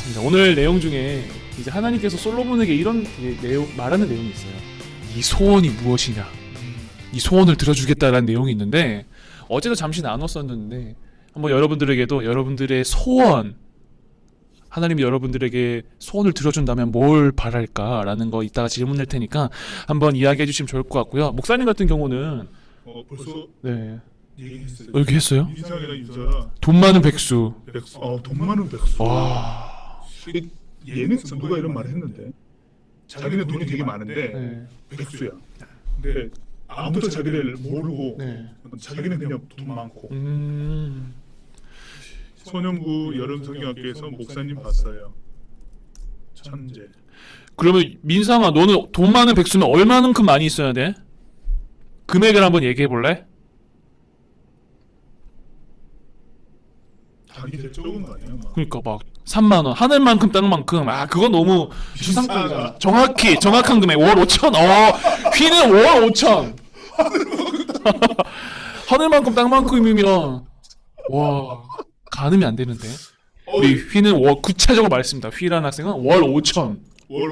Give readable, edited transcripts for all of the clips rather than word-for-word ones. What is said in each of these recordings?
맞습니다. 오늘 내용 중에 이제 하나님께서 솔로몬에게 이런 내용 말하는 내용이 있어요. 이 소원이 무엇이냐? 이 소원을 들어주겠다라는 내용이 있는데 어제도 잠시 나눴었는데 한번 여러분들에게도 여러분들의 소원, 하나님이 여러분들에게 소원을 들어준다면 뭘 바랄까라는 거 이따가 질문할 테니까 한번 이야기해 주시면 좋을 것 같고요. 목사님 같은 경우는 벌써 네 얘기했어요. 이렇게 했어요? 이상이라 유저라 돈 많은 백수. 돈 많은 백수. 와. 얘는 누가 이런 말을 했는데 자기는 돈이 되게 많은데 네. 백수야. 근데 아무도 자기를 모르고 네. 자기는 그냥 돈 많고. 소년부 여름성경학교에서 목사님 봤어요. 천재. 그러면 민상아, 너는 돈 많은 백수면 얼마만큼 많이 있어야 돼? 금액을 한번 얘기해 볼래? 자기 제일 적은 거 아니야? 막. 그러니까 막 3만 원, 하늘만큼 땅만큼. 아, 그건 너무 추상적이잖아. 정확한 금액. 월 5천. 휘는 월 5천. 하늘만큼 땅만큼이면 와, 가늠이 안 되는데. 우리 휘는 구체적으로 말했습니다. 휘라는 학생은 월 5천. 월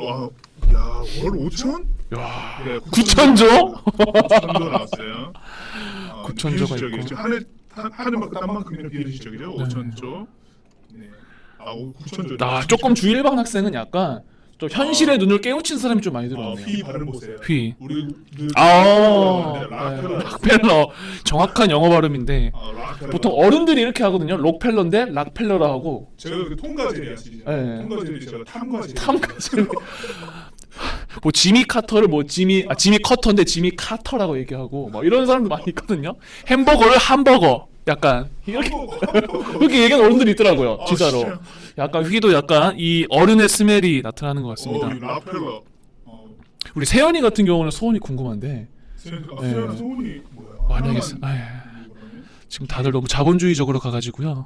5천? 야, 네, 9천조? 9천조 나왔어요. 9천조가 있고. 비일시적이죠. 하늘만큼 땅만큼이면 비일시적이죠. 5천조. 네. 9천조. 조금 주일반 학생은 약간 좀 현실의 눈을 깨우친 사람이 좀 많이 들어오네요. 휘 발음 보세요. 휘. 우리 락펠러. 정확한 영어 발음인데 락펠러. 보통 어른들이 이렇게 하거든요. 록펠러인데 락펠러라 하고. 제가 그 통과제리 아시잖아요. 네. 통과제리 제가 탐과제리. 탐까지. 뭐 지미 카터를 지미 커터인데 지미 카터라고 얘기하고 뭐 이런 사람도 많이 있거든요. 햄버거를 함버거. 약간 이렇게 얘기하는 어른들이 있더라고요. 진짜로. 진짜? 약간 휘도 약간 이 어른의 스멜이 나타나는 것 같습니다. 이 락펠러. 우리 세연이 같은 경우는 소원이 궁금한데 세연아 소원이 뭐야? 만약에 지금 다들 너무 자본주의적으로 가가지고요.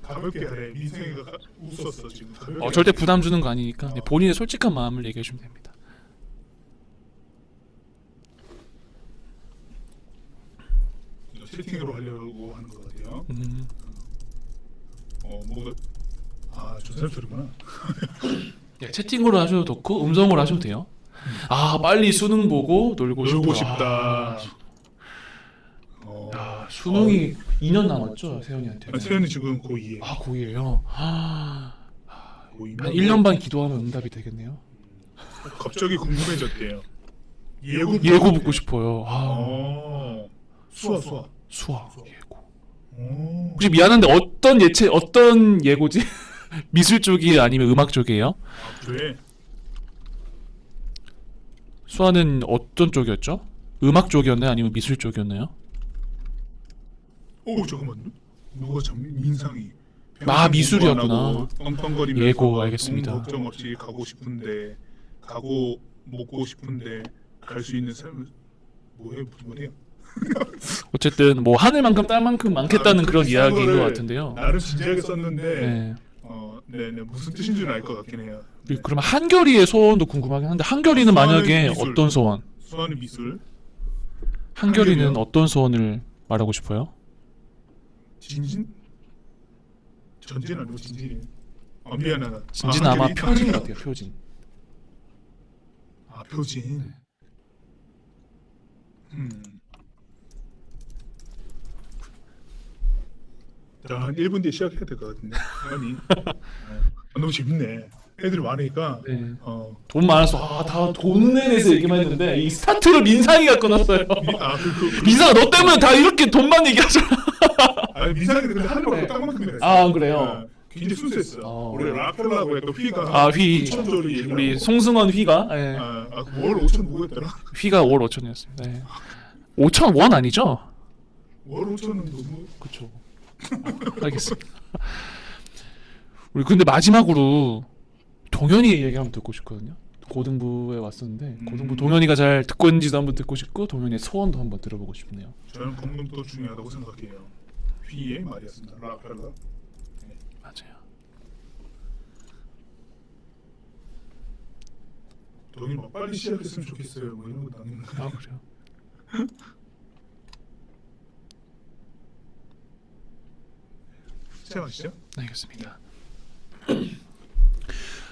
가볍게 하래. 민생이가 웃었어 지금. 가볍게 절대 부담 주는 거 아니니까 본인의 솔직한 마음을 얘기해 주면 됩니다. 채팅으로 하려고 하는 것 같아요. 뭔가 저 사람 소리구나. 채팅으로 하셔도 좋고 음성으로 하셔도 돼요. 빨리 수능 보고 놀고 놀고 싶다. 싶다. 수능이 2년 남았죠, 세연이한테. 세연이 지금 고2에. 고2예요. 고2. 한 1년 반 기도하면 응답이 되겠네요. 갑자기 궁금해졌대요. 예고 붙고 싶어요. 수학 예고. 혹시 미안한데 어떤 예고지? 미술 쪽이 아니면 음악 쪽이에요? 그래. 수아는 어떤 쪽이었죠? 음악 쪽이었나요? 아니면 미술 쪽이었나요? 잠깐만요. 누가 참 민상이. 미술이었구나. 엉뚱거리면서 예고, 알겠습니다. 걱정 없이 가고 싶은데 가고 먹고 싶은데 갈 수 있는 삶을 무슨 말이야? 어쨌든 뭐 하늘만큼 땅만큼 많겠다는 그런 비슷한 이야기인 것 거를 같은데요. 나름 진지하게 썼는데 네. 네네 무슨 뜻인 줄 알 것 같긴 해요. 그럼 한결이의 소원도 궁금하긴 한데 한결이는 만약에 미술. 어떤 소원? 수아는 미술. 한결이는 한결이요? 어떤 소원을 말하고 싶어요? 전진 아니고 진진이. 미안하다. 진진 아마 한결이? 표진 같아요. 표진. 표진. 자, 한 1분 뒤에 시작해야 될 것 같은데. 아니. 너무 재밌네. 애들이 많으니까. 네. 돈 많아서 다 돈에 대해서 얘기만 했는데 이 스타트를 민상이가 끊었어요. 민상아, 너 때문에 다 이렇게 돈만 얘기하잖아. 민상이는 근데 하늘만큼 땅만큼이라 했어. 그래요? 굉장히 순수했어. 우리 락펠라고 했던 휘가 휘. 9천조를 우리 얘기하고. 송승헌 휘가 월 5천 뭐였더라? 휘가 월 5천이었습니다. 5천 원 아니죠? 월 5천은 너무. 그렇죠. 알겠습니다. 우리 근데 마지막으로 동현이 얘기 한번 듣고 싶거든요. 고등부에 왔었는데 고등부 동현이가 잘 듣고 있는지도 한번 듣고 싶고 동현이의 소원도 한번 들어보고 싶네요. 저는 건강도 중요하다고 생각해요. 휘의 말이었습니다. 락펠라. 맞아요. 동이 막 빨리 시작했으면 좋겠어요. 뭐 이런 거 남겼는데. 그래요? 시작하시죠. 알겠습니다.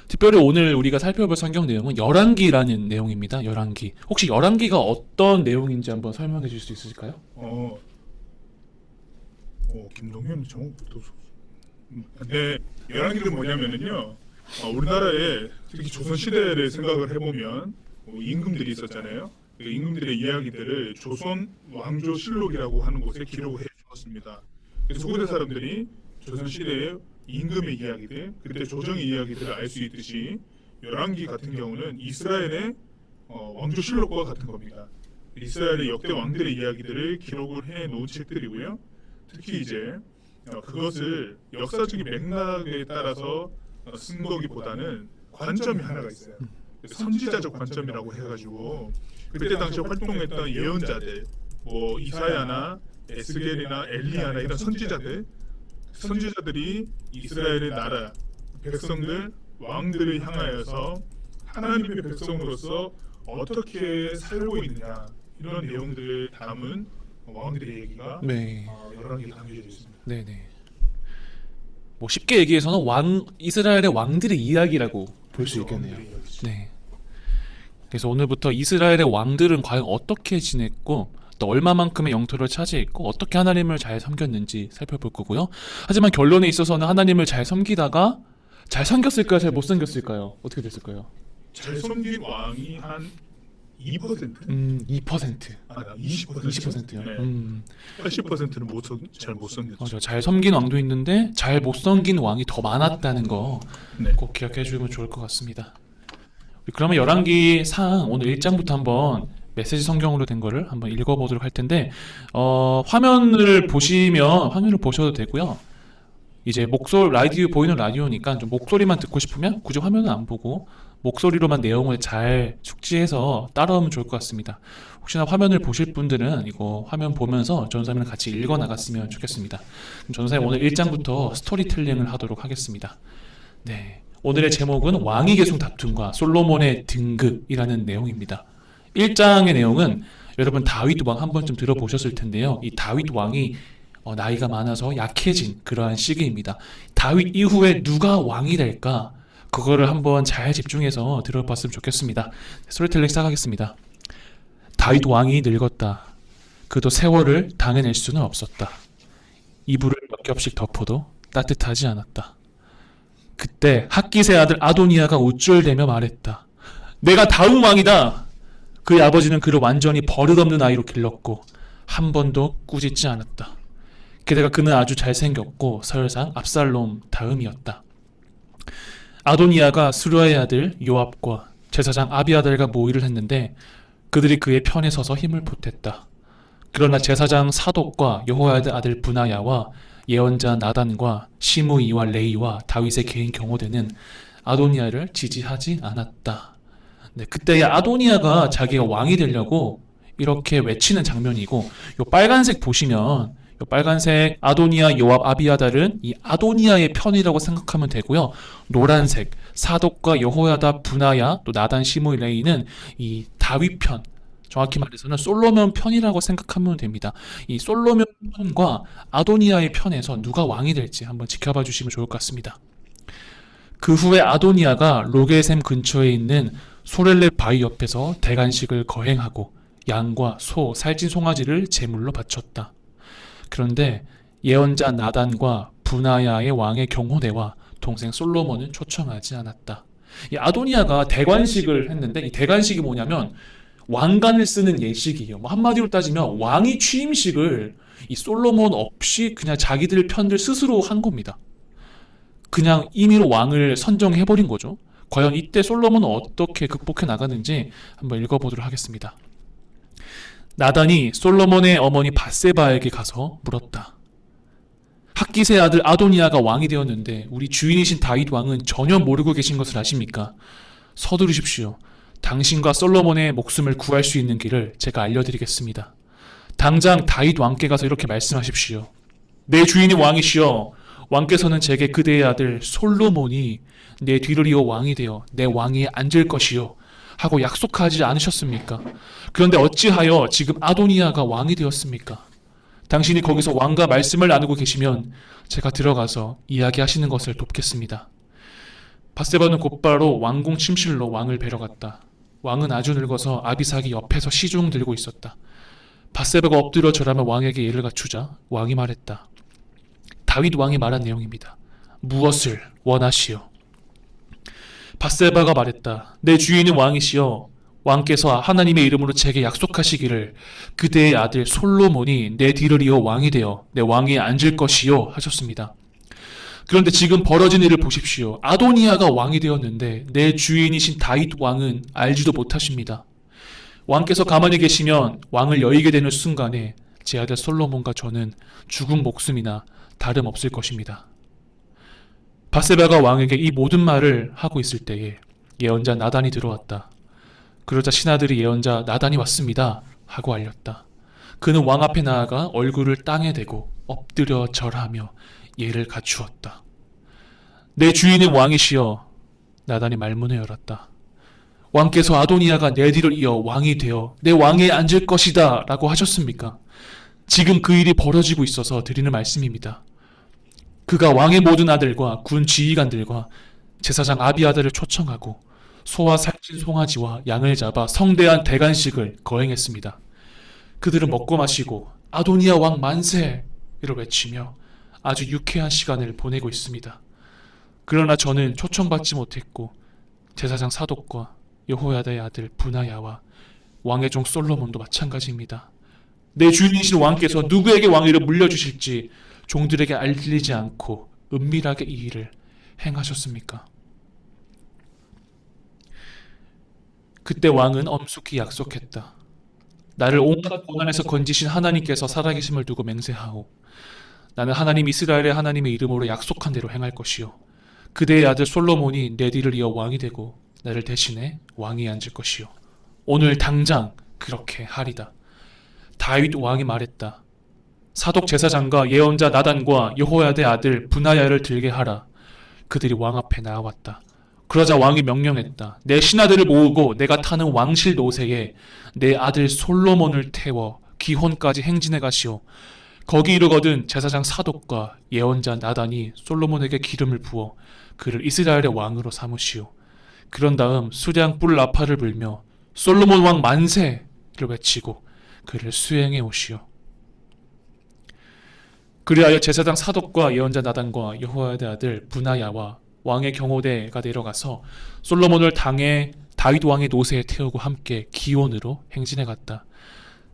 특별히 오늘 우리가 살펴볼 성경 내용은 열왕기라는 내용입니다. 열왕기. 혹시 열왕기가 어떤 내용인지 한번 설명해 주실 수 있으실까요? 김동현 정부도. 네, 열왕기는 뭐냐면은요. 우리나라에 특히 조선 시대를 생각을 해보면 임금들이 있었잖아요. 그 임금들의 이야기들을 조선 왕조실록이라고 하는 곳에 기록을 해주었습니다. 그래서 고대 사람들이 조선 시대의 임금의 이야기들, 그때 조정의 이야기들을 알 수 있듯이 열왕기 같은 경우는 이스라엘의 왕조실록과 같은 겁니다. 이스라엘의 역대 왕들의 이야기들을 기록을 해 놓은 책들이고요. 특히 이제 그것을 역사적인 맥락에 따라서 쓴 거기보다는 관점이 하나가 있어요. 선지자적 관점이라고 해가지고 그때 당시 활동했던 예언자들, 뭐 이사야나 에스겔이나 엘리야나 이런 선지자들이 이스라엘의 나라 백성들 왕들을 향하여서 하나님의 백성으로서 어떻게 살고 있느냐 이런 내용들을 담은 왕들의 얘기가 네. 열왕기에 담겨져 있습니다. 네네. 뭐 쉽게 얘기해서는 이스라엘의 왕들의 이야기라고 볼 수 있겠네요. 왕들의 이야기죠. 네. 그래서 오늘부터 이스라엘의 왕들은 과연 어떻게 지냈고 또 얼마만큼의 영토를 차지했고 어떻게 하나님을 잘 섬겼는지 살펴볼 거고요. 하지만 결론에 있어서는 하나님을 잘 섬기다가 잘 섬겼을까요? 잘 못 섬겼을까요? 어떻게 됐을까요? 잘 섬긴 왕이 한 2%? 2%. 20%요. 20%요. 네. 80%는 잘 못 섬겼죠. 맞아. 잘 섬긴 왕도 있는데 잘 못 섬긴 왕이 더 많았다는 거 꼭 네. 기억해 주면 좋을 것 같습니다. 그러면 열왕기 상 오늘 1장부터 한번 메시지 성경으로 된 거를 한번 읽어보도록 할 텐데 화면을 보셔도 되고요. 이제 라디오 보이는 라디오니까 좀 목소리만 듣고 싶으면 굳이 화면은 안 보고 목소리로만 내용을 잘 숙지해서 따라오면 좋을 것 같습니다. 혹시나 화면을 보실 분들은 이거 화면 보면서 전사님이랑 같이 읽어 나갔으면 좋겠습니다. 그럼 전사님 오늘 1장부터 스토리텔링을 하도록 하겠습니다. 네, 오늘의 제목은 왕위 계승 다툼과 솔로몬의 등극이라는 내용입니다. 1장의 내용은 여러분 다윗 왕 한 번쯤 들어보셨을 텐데요. 이 다윗 왕이 나이가 많아서 약해진 그러한 시기입니다. 다윗 이후에 누가 왕이 될까? 그거를 한번 잘 집중해서 들어봤으면 좋겠습니다. 스토리텔링 시작하겠습니다. 다윗 왕이 늙었다. 그도 세월을 당해낼 수는 없었다. 이불을 몇 겹씩 덮어도 따뜻하지 않았다. 그때 핫깃의 아들 아도니아가 우쭐대며 말했다. 내가 다음 왕이다. 그의 아버지는 그를 완전히 버릇없는 아이로 길렀고 한 번도 꾸짖지 않았다. 게다가 그는 아주 잘생겼고 서열상 압살롬 다음이었다. 아도니아가 스루아의 아들 요압과 제사장 아비아달과 모의를 했는데 그들이 그의 편에 서서 힘을 보탰다. 그러나 제사장 사독과 여호야다 아들 브나야와 예언자 나단과 시므이와 레이와 다윗의 개인 경호대는 아도니아를 지지하지 않았다. 네, 그때 아도니아가 자기가 왕이 되려고 이렇게 외치는 장면이고 요 빨간색 보시면 요 빨간색 아도니아, 요압, 아비아달은 이 아도니아의 편이라고 생각하면 되고요. 노란색 사독과 여호야다, 브나야, 또 나단, 시므이, 레이는 이 다윗 편, 정확히 말해서는 솔로몬 편이라고 생각하면 됩니다. 이 솔로몬 편과 아도니아의 편에서 누가 왕이 될지 한번 지켜봐 주시면 좋을 것 같습니다. 그 후에 아도니아가 로게셈 근처에 있는 소렐레 바위 옆에서 대관식을 거행하고 양과 소, 살찐 송아지를 제물로 바쳤다. 그런데 예언자 나단과 브나야의 왕의 경호대와 동생 솔로몬은 초청하지 않았다. 이 아도니아가 대관식을 했는데 이 대관식이 뭐냐면 왕관을 쓰는 예식이에요. 뭐 한마디로 따지면 왕위 취임식을 이 솔로몬 없이 그냥 자기들 편들 스스로 한 겁니다. 그냥 임의로 왕을 선정해버린 거죠. 과연 이때 솔로몬은 어떻게 극복해 나가는지 한번 읽어보도록 하겠습니다. 나단이 솔로몬의 어머니 밧세바에게 가서 물었다. 핫깃의 아들 아도니아가 왕이 되었는데 우리 주인이신 다윗 왕은 전혀 모르고 계신 것을 아십니까? 서두르십시오. 당신과 솔로몬의 목숨을 구할 수 있는 길을 제가 알려드리겠습니다. 당장 다윗 왕께 가서 이렇게 말씀하십시오. 내 주인이 왕이시여, 왕께서는 제게 그대의 아들 솔로몬이 내 뒤를 이어 왕이 되어 내 왕위에 앉을 것이요 하고 약속하지 않으셨습니까? 그런데 어찌하여 지금 아도니아가 왕이 되었습니까? 당신이 거기서 왕과 말씀을 나누고 계시면 제가 들어가서 이야기하시는 것을 돕겠습니다. 밧세바는 곧바로 왕궁 침실로 왕을 뵈러 갔다. 왕은 아주 늙어서 아비삭이 옆에서 시중 들고 있었다. 밧세바가 엎드려 절하며 왕에게 예를 갖추자 왕이 말했다. 다윗 왕이 말한 내용입니다. 무엇을 원하시오? 밧세바가 말했다. 내 주인은 왕이시여, 왕께서 하나님의 이름으로 제게 약속하시기를 그대의 아들 솔로몬이 내 뒤를 이어 왕이 되어 내 왕위에 앉을 것이요 하셨습니다. 그런데 지금 벌어진 일을 보십시오. 아도니아가 왕이 되었는데 내 주인이신 다윗 왕은 알지도 못하십니다. 왕께서 가만히 계시면 왕을 여의게 되는 순간에 제 아들 솔로몬과 저는 죽은 목숨이나 다름없을 것입니다. 밧세바가 왕에게 이 모든 말을 하고 있을 때에 예언자 나단이 들어왔다. 그러자 신하들이 예언자 나단이 왔습니다 하고 알렸다. 그는 왕 앞에 나아가 얼굴을 땅에 대고 엎드려 절하며 예를 갖추었다. 내 주인은 왕이시여. 나단이 말문을 열었다. 왕께서 아도니아가 내 뒤를 이어 왕이 되어 내 왕에 앉을 것이다 라고 하셨습니까? 지금 그 일이 벌어지고 있어서 드리는 말씀입니다. 그가 왕의 모든 아들과 군 지휘관들과 제사장 아비아달을 초청하고 소와 살찐 송아지와 양을 잡아 성대한 대관식을 거행했습니다. 그들은 먹고 마시고 아도니아 왕 만세를 외치며 아주 유쾌한 시간을 보내고 있습니다. 그러나 저는 초청받지 못했고 제사장 사독과 여호야다의 아들 브나야와 왕의 종 솔로몬도 마찬가지입니다. 내 주인이신 왕께서 누구에게 왕위를 물려주실지 종들에게 알리지 않고 은밀하게 이 일을 행하셨습니까? 그때 왕은 엄숙히 약속했다. 나를 온갖 고난에서 건지신 하나님께서 살아계심을 두고 맹세하오. 나는 하나님 이스라엘의 하나님의 이름으로 약속한 대로 행할 것이요. 그대의 아들 솔로몬이 내 뒤를 이어 왕이 되고 나를 대신해 왕위에 앉을 것이요. 오늘 당장 그렇게 하리다. 다윗 왕이 말했다. 사독 제사장과 예언자 나단과 여호야다의 아들 브나야를 들게 하라. 그들이 왕 앞에 나아왔다. 그러자 왕이 명령했다. 내 신하들을 모으고 내가 타는 왕실 노새에 내 아들 솔로몬을 태워 기혼까지 행진해 가시오. 거기 이르거든 제사장 사독과 예언자 나단이 솔로몬에게 기름을 부어 그를 이스라엘의 왕으로 삼으시오. 그런 다음 수량 뿔 나팔을 불며 솔로몬 왕 만세를 외치고 그를 수행해 오시오. 그리하여 제사장 사독과 예언자 나단과 여호야다의 아들 브나야와 왕의 경호대가 내려가서 솔로몬을 당해 다윗 왕의 노새에 태우고 함께 기온으로 행진해 갔다.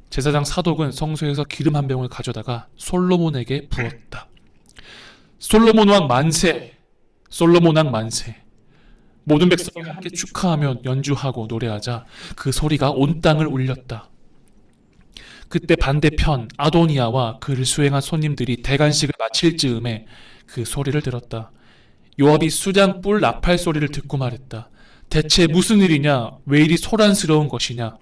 제사장 사독은 성소에서 기름 한 병을 가져다가 솔로몬에게 부었다. 솔로몬 왕 만세! 솔로몬 왕 만세! 모든 백성이 함께 축하하며 연주하고 노래하자 그 소리가 온 땅을 울렸다. 그때 반대편 아도니아와 그를 수행한 손님들이 대관식을 마칠 즈음에 그 소리를 들었다. 요압이 수장 뿔 나팔 소리를 듣고 말했다. 대체 무슨 일이냐? 왜 이리 소란스러운 것이냐?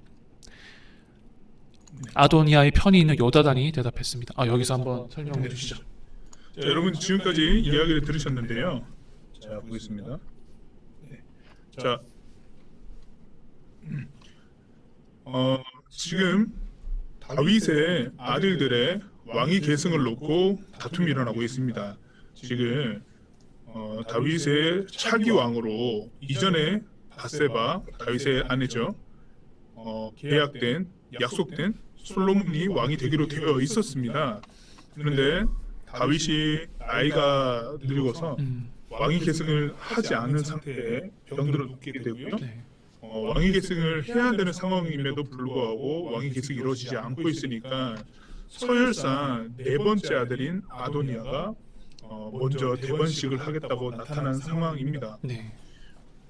아도니아의 편이 있는 요다단이 대답했습니다. 여기서 한번 설명해 주시죠. 자, 여러분 지금까지 이야기를 들으셨는데요. 자, 보겠습니다. 자, 지금 다윗의 아들들의 왕위 계승을 놓고 다툼이 일어나고 있습니다. 지금 다윗의 차기 왕으로 이전에 밧세바, 다윗의 아내죠. 계약된, 약속된 솔로몬이 왕이 되기로 되어 있었습니다. 그런데 다윗이 나이가 늙어서 왕위 계승을 하지 않은 상태에 병들어 눕게 되고요. 왕위 계승을 해야 되는 상황임에도 불구하고 왕위 계승이 이루어지지 않고 있으니까 서열상 네 번째 아들인 아도니아가 먼저 대관식을 하겠다고 나타난 상황입니다. 네.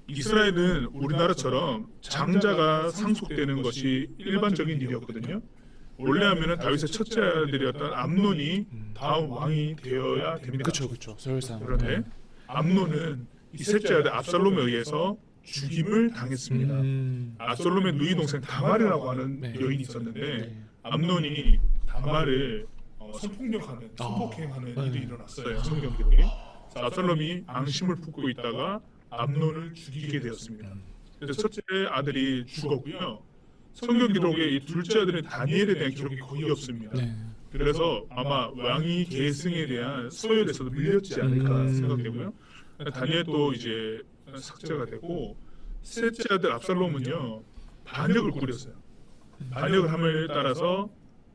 이스라엘은 우리나라처럼 장자가 상속되는 것이 일반적인 일이었거든요. 원래 하면은 다윗의 첫째 아들이었던 암논이 다음 왕이 되어야 됩니다. 그렇죠. 서열상. 그런데 암논은 이 셋째 아들 압살롬에 의해서 죽임을 당했습니다. 압살롬의 누이 동생 다말이라고 하는 여인이 있었는데 암논이 다말을 성폭력하는, 성폭행하는 일이 일어났어요. 성경 기록에. 압살롬이 앙심을 품고 있다가 암논을 죽이게 되었습니다. 그래서 첫째 아들이 죽었고요. 성경 기록에 이 둘째 아들인 다니엘에 대한 기록이 거의 없습니다. 그래서 아마 왕위 계승에 대한 서열에서도 밀렸지 않을까 생각되고요. 다니엘도 이제 삭제가 되고 셋째 아들 압살롬은요 반역을 꾸렸어요. 반역을 함에 따라서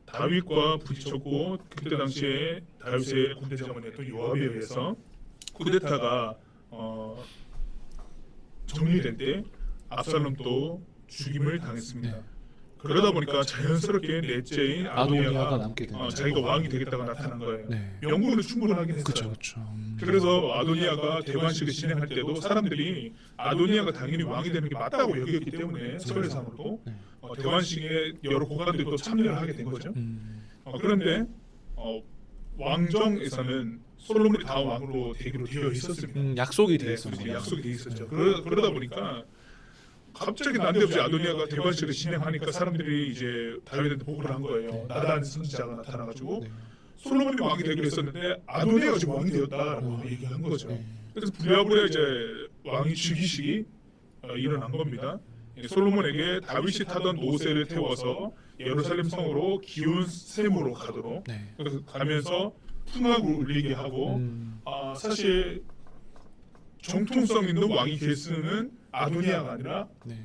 다윗과 부딪혔고 그때 당시에 다윗의 군대 장관이었던 요압에 의해서 쿠데타가 정리될 때 압살롬도 죽임을 당했습니다. 네. 그러다 보니까 자연스럽게 넷째인 아도니아가 아도니아가 남게 되는 자기가 왕이 되겠다고 나타난 거예요. 네. 명분은 충분하긴 했어요. 그렇죠, 그렇죠. 그래서 아도니아가 대관식을 진행할 때도 사람들이 아도니아가 당연히 왕이 되는 게 맞다고 여겼기 때문에 서열상으로도 네. 대관식에 여러 고관들이 또 참여를 하게 된 거죠. 그런데 왕정에서는 솔로몬이 다음 왕으로 되기로 되어 있었습니다. 약속이 돼 네, 있었네요. 그렇죠. 약속이 돼 있었죠. 그러다 보니까 갑자기 난데없이 아도니아가 대관식을 진행하니까 사람들이 이제 다윗한테 보고를 한 거예요. 나단 선지자가 나타나가지고 네. 솔로몬이 왕이 되기로 했었는데 아도니아가 지금 왕이 되었다라고 얘기한 거죠. 네. 그래서 부랴부랴 이제 왕위 즉위식이 일어난 겁니다. 솔로몬에게 다윗이 타던 노새를 태워서 예루살렘 성으로 기운 샘으로 가도록 네. 그래서 가면서 풍악을 울리게 하고 사실 정통성 있는 왕위 계승은 아도니아가 아니라 네.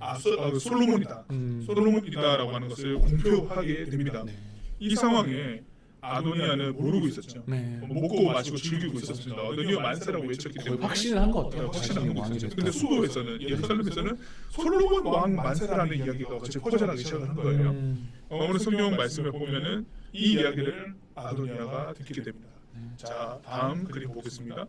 솔로몬이다. 솔로몬이다라고 하는 것을 공표하게 됩니다. 네. 이 상황에 아도니아는 모르고 있었죠. 네. 먹고 마시고 즐기고 있었습니다. 아도니아 만세라고 외쳤기 거의 때문에 확신을 한 것 같아요. 확신한 자신이 거 왕이 있었죠. 됐다. 근데 수도에서는 예루살렘에서는 솔로몬 왕 만세라는 이야기가 같이 퍼져나기 시작하는 거예요. 오늘 성경 말씀을 보면은 이 이야기를 아도니아가 듣게 됩니다. 자, 다음 그림 보겠습니다.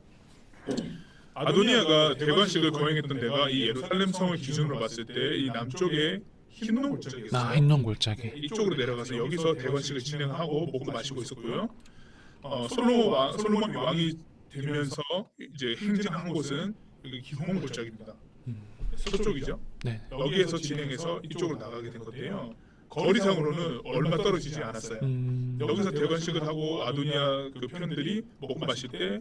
아도니아가 대관식을 거행했던 데가 이 예루살렘 성을 기준으로 봤을 때 이 남쪽에 흰놈 골짜기가 있어요. 흰놈 골짜기. 이쪽으로 내려가서 여기서 대관식을 진행하고 먹고 마시고 있었고요. 솔로몬 왕이 되면서 이제 행진한 곳은 여기 기홈 골짜기입니다. 서쪽이죠. 네. 여기에서 진행해서 이쪽으로 나가게 된 건데요. 거리상으로는 얼마 떨어지지 않았어요. 여기서 대관식을 하고 아도니아 그 편들이 먹고 마실 때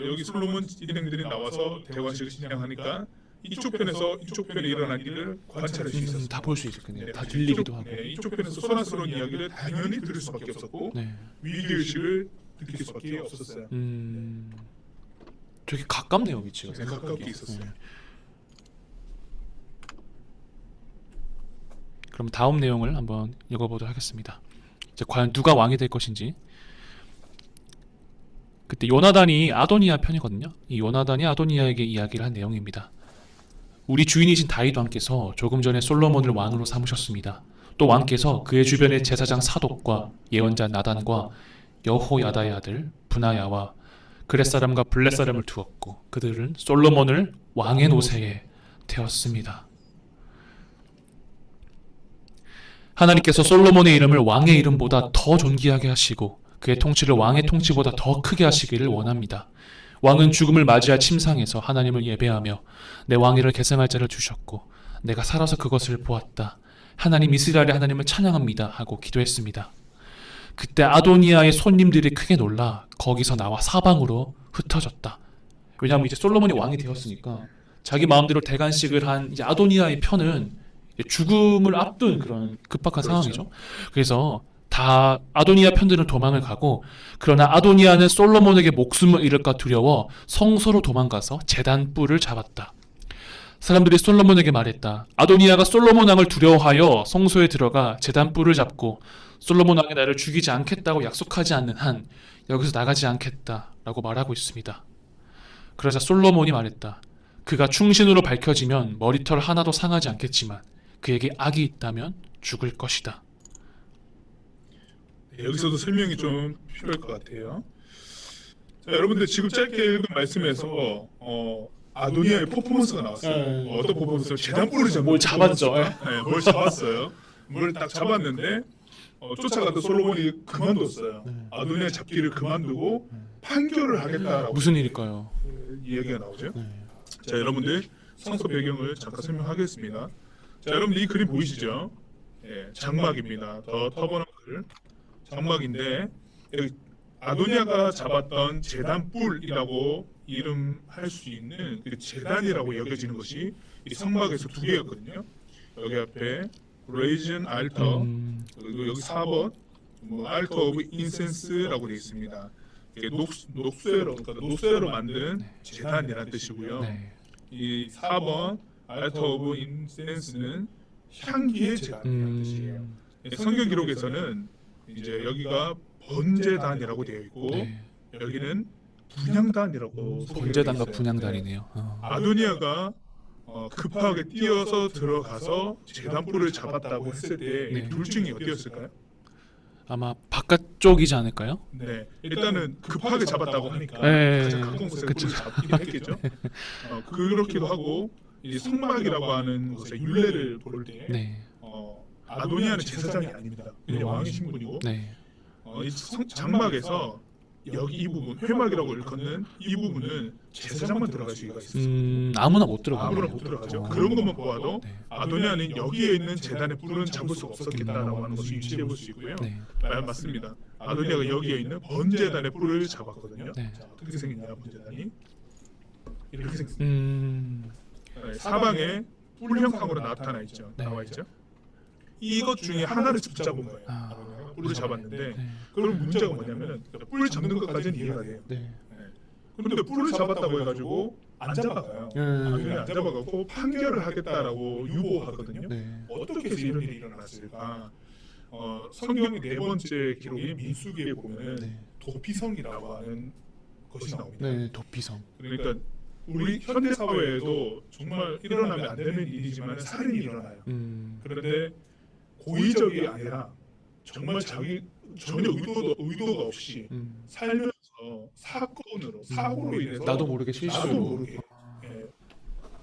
여기 솔로몬 일행들이 나와서 대관식을 진행하니까 이쪽 편에서 이쪽 편에 일어난 일을 관찰할 수 있었어요. 다 볼 수 있었겠네요. 네, 다 들리기도 하고. 네, 이쪽 편에서 소란스러운 이야기를 당연히 들을 수밖에 없었고 네. 위기의식을 느낄 수밖에 없었어요. 되게 가깝네요, 위치가. 네, 가깝게 있었어요. 네. 그럼 다음 내용을 한번 읽어보도록 하겠습니다. 이제 과연 누가 왕이 될 것인지. 그때 요나단이 아도니아 편이거든요. 이 요나단이 아도니아에게 이야기를 한 내용입니다. 우리 주인이신 다윗 왕께서 조금 전에 솔로몬을 왕으로 삼으셨습니다. 또 왕께서 그의 주변에 제사장 사독과 예언자 나단과 여호야다의 아들 분하야와 그렛 사람과 블렛 사람을 두었고 그들은 솔로몬을 왕의 노새에 태웠습니다. 하나님께서 솔로몬의 이름을 왕의 이름보다 더 존귀하게 하시고 그의 통치를 왕의 통치보다 더 크게 하시기를 원합니다. 왕은 죽음을 맞이할 침상에서 하나님을 예배하며 내 왕위를 계승할 자를 주셨고 내가 살아서 그것을 보았다. 하나님 이스라엘의 하나님을 찬양합니다 하고 기도했습니다. 그때 아도니아의 손님들이 크게 놀라 거기서 나와 사방으로 흩어졌다. 왜냐하면 이제 솔로몬이 왕이 되었으니까 자기 마음대로 대관식을 한 이제 아도니아의 편은 죽음을 앞둔 그런 급박한 상황이죠. 그래서 다 아도니아 편들은 도망을 가고 그러나 아도니아는 솔로몬에게 목숨을 잃을까 두려워 성소로 도망가서 제단 뿔을 잡았다. 사람들이 솔로몬에게 말했다. 아도니아가 솔로몬 왕을 두려워하여 성소에 들어가 제단 뿔을 잡고 솔로몬 왕이 나를 죽이지 않겠다고 약속하지 않는 한 여기서 나가지 않겠다라고 말하고 있습니다. 그러자 솔로몬이 말했다. 그가 충신으로 밝혀지면 머리털 하나도 상하지 않겠지만 그에게 악이 있다면 죽을 것이다. 여기서도 설명이 좀 필요할 것 같아요. 자, 여러분들 지금 짧게 읽은 말씀에서 아도니아의 퍼포먼스가 나왔어요. 어떤 퍼포먼스? 제단불을 잡는 뭘 잡았죠. 네, 뭘 잡았어요. 뭘 딱 잡았는데 쫓아가던 솔로몬이 그만뒀어요. 아도니아 잡기를 그만두고 판결을 하겠다라고 무슨 일일까요? 이야기가 나오죠. 네. 자, 여러분들 성서 배경을 잠깐 설명하겠습니다. 자, 여러분들 이 그림 보이시죠? 예, 장막입니다. 더 터버너클 장막인데 여기 아도니아가 잡았던 제단 뿔이라고 이름할 수 있는 그 제단이라고 여겨지는 것이 이 성막에서 두 개였거든요. 여기 앞에 레이즌 알터 그리고 여기 4번 뭐 알터 오브 인센스라고 되어 있습니다. 이게 녹쇠로 만든 제단이라는 뜻이고요. 네. 이 4번 알터 오브 인센스는 향기의 제단이라는 뜻이에요. 성경 기록에서는 이제 여기가 번제단이라고 되어 있고 네. 여기는 분향단이라고 번제단과 있어요. 분향단이네요. 아도니아가 급하게 뛰어서 들어가서 제단불을 잡았다고 했을 때 네. 둘 중에 어디였을까요? 아마 바깥쪽이지 않을까요? 네, 일단은 급하게 잡았다고 하니까 네. 가장 가까운 곳에 그쵸. 불을 잡긴 했겠죠. 그렇기도 하고 이 성막이라고 하는 곳에 율례를 볼 때 네. 아도니아는 제사장이 아닙니다. 그냥 왕의 신분이고 네. 이 장막에서 여기 이 부분 회막이라고 일컫는 이 부분은 제사장만 들어갈 수가 있어요. 아무나 못 들어가요. 아무나 못 들어가죠. 그런 것만 보아도 네. 아도니아는 여기에 있는 제단의 뿔은 잡을 수가 없었겠다라고 하는 것을 유추해 볼 수 있고요. 네. 맞습니다. 아도니아가 여기에 있는 번제단의 뿔을 잡았거든요. 네. 자, 어떻게 생겼냐 번제단이 이렇게 생겼습니다. 네, 사방에 뿔 형상으로 나타나 있죠. 네. 나와 있죠. 이것 중에 하나를 붙잡은 거예요. 아. 아도니아가 뿔을 잡았는데 네. 그럼 문제가 뭐냐면은 뿔 잡는 것까지는 이해가 돼요. 네. 그런데 뿔을 잡았다고 해가지고 안 잡아가요. 아도니아 안 잡아가고 판결을 하겠다라고 유보하거든요. 네. 어떻게 해서 이런 일이 일어났을까? 성경의 네 번째 기록인 민수기에 보면은 네. 도피성이라고 하는 것이 나옵니다. 네. 도피성. 그러니까 우리 현대 사회에도 정말 일어나면 안 되는 일이지만 살인이 일어나요. 그런데 고의적이 아니라 정말 자기 전혀 의도가 없이 살면서 사고로 인해서 나도 모르게 실수로. 나도 모르게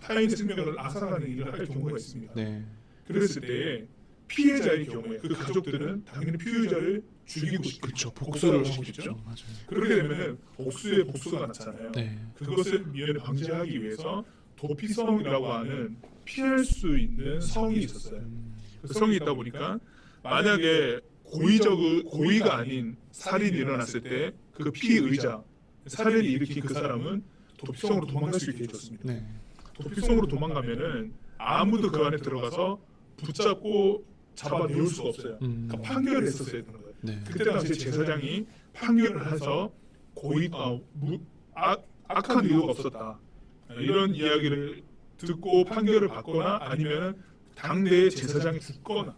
타인의 생명을 앗아가는 일을 할 경우가 있습니다. 네. 그랬을 때 피해자의 경우에 그 가족들은 당연히 피해자를 죽이고 싶겠죠. 그렇죠. 복수를 하고 싶죠. 싶죠. 맞아요. 그렇게 되면은 복수에 복수가 나잖아요. 네. 그것을 미연에 방지하기 위해서 도피성이라고 하는 피할 수 있는 성이 있었어요. 그 성이 있다 보니까 만약에 고의가 아닌 살인이 일어났을 때 그 피의자 살인을 일으킨 그 사람은 도피성으로 도망갈 수 있게 해줬습니다. 네. 도피성으로 도망가면은 아무도 그 안에 들어가서 붙잡고 잡아내올 수가 없어요. 그러니까 판결을 했었어야 되는 거예요. 네. 그때 당시 제사장이 판결을 해서 악한 의도가 없었다 이런 이야기를 듣고 판결을 받거나 아니면 당대의 제사장이 죽거나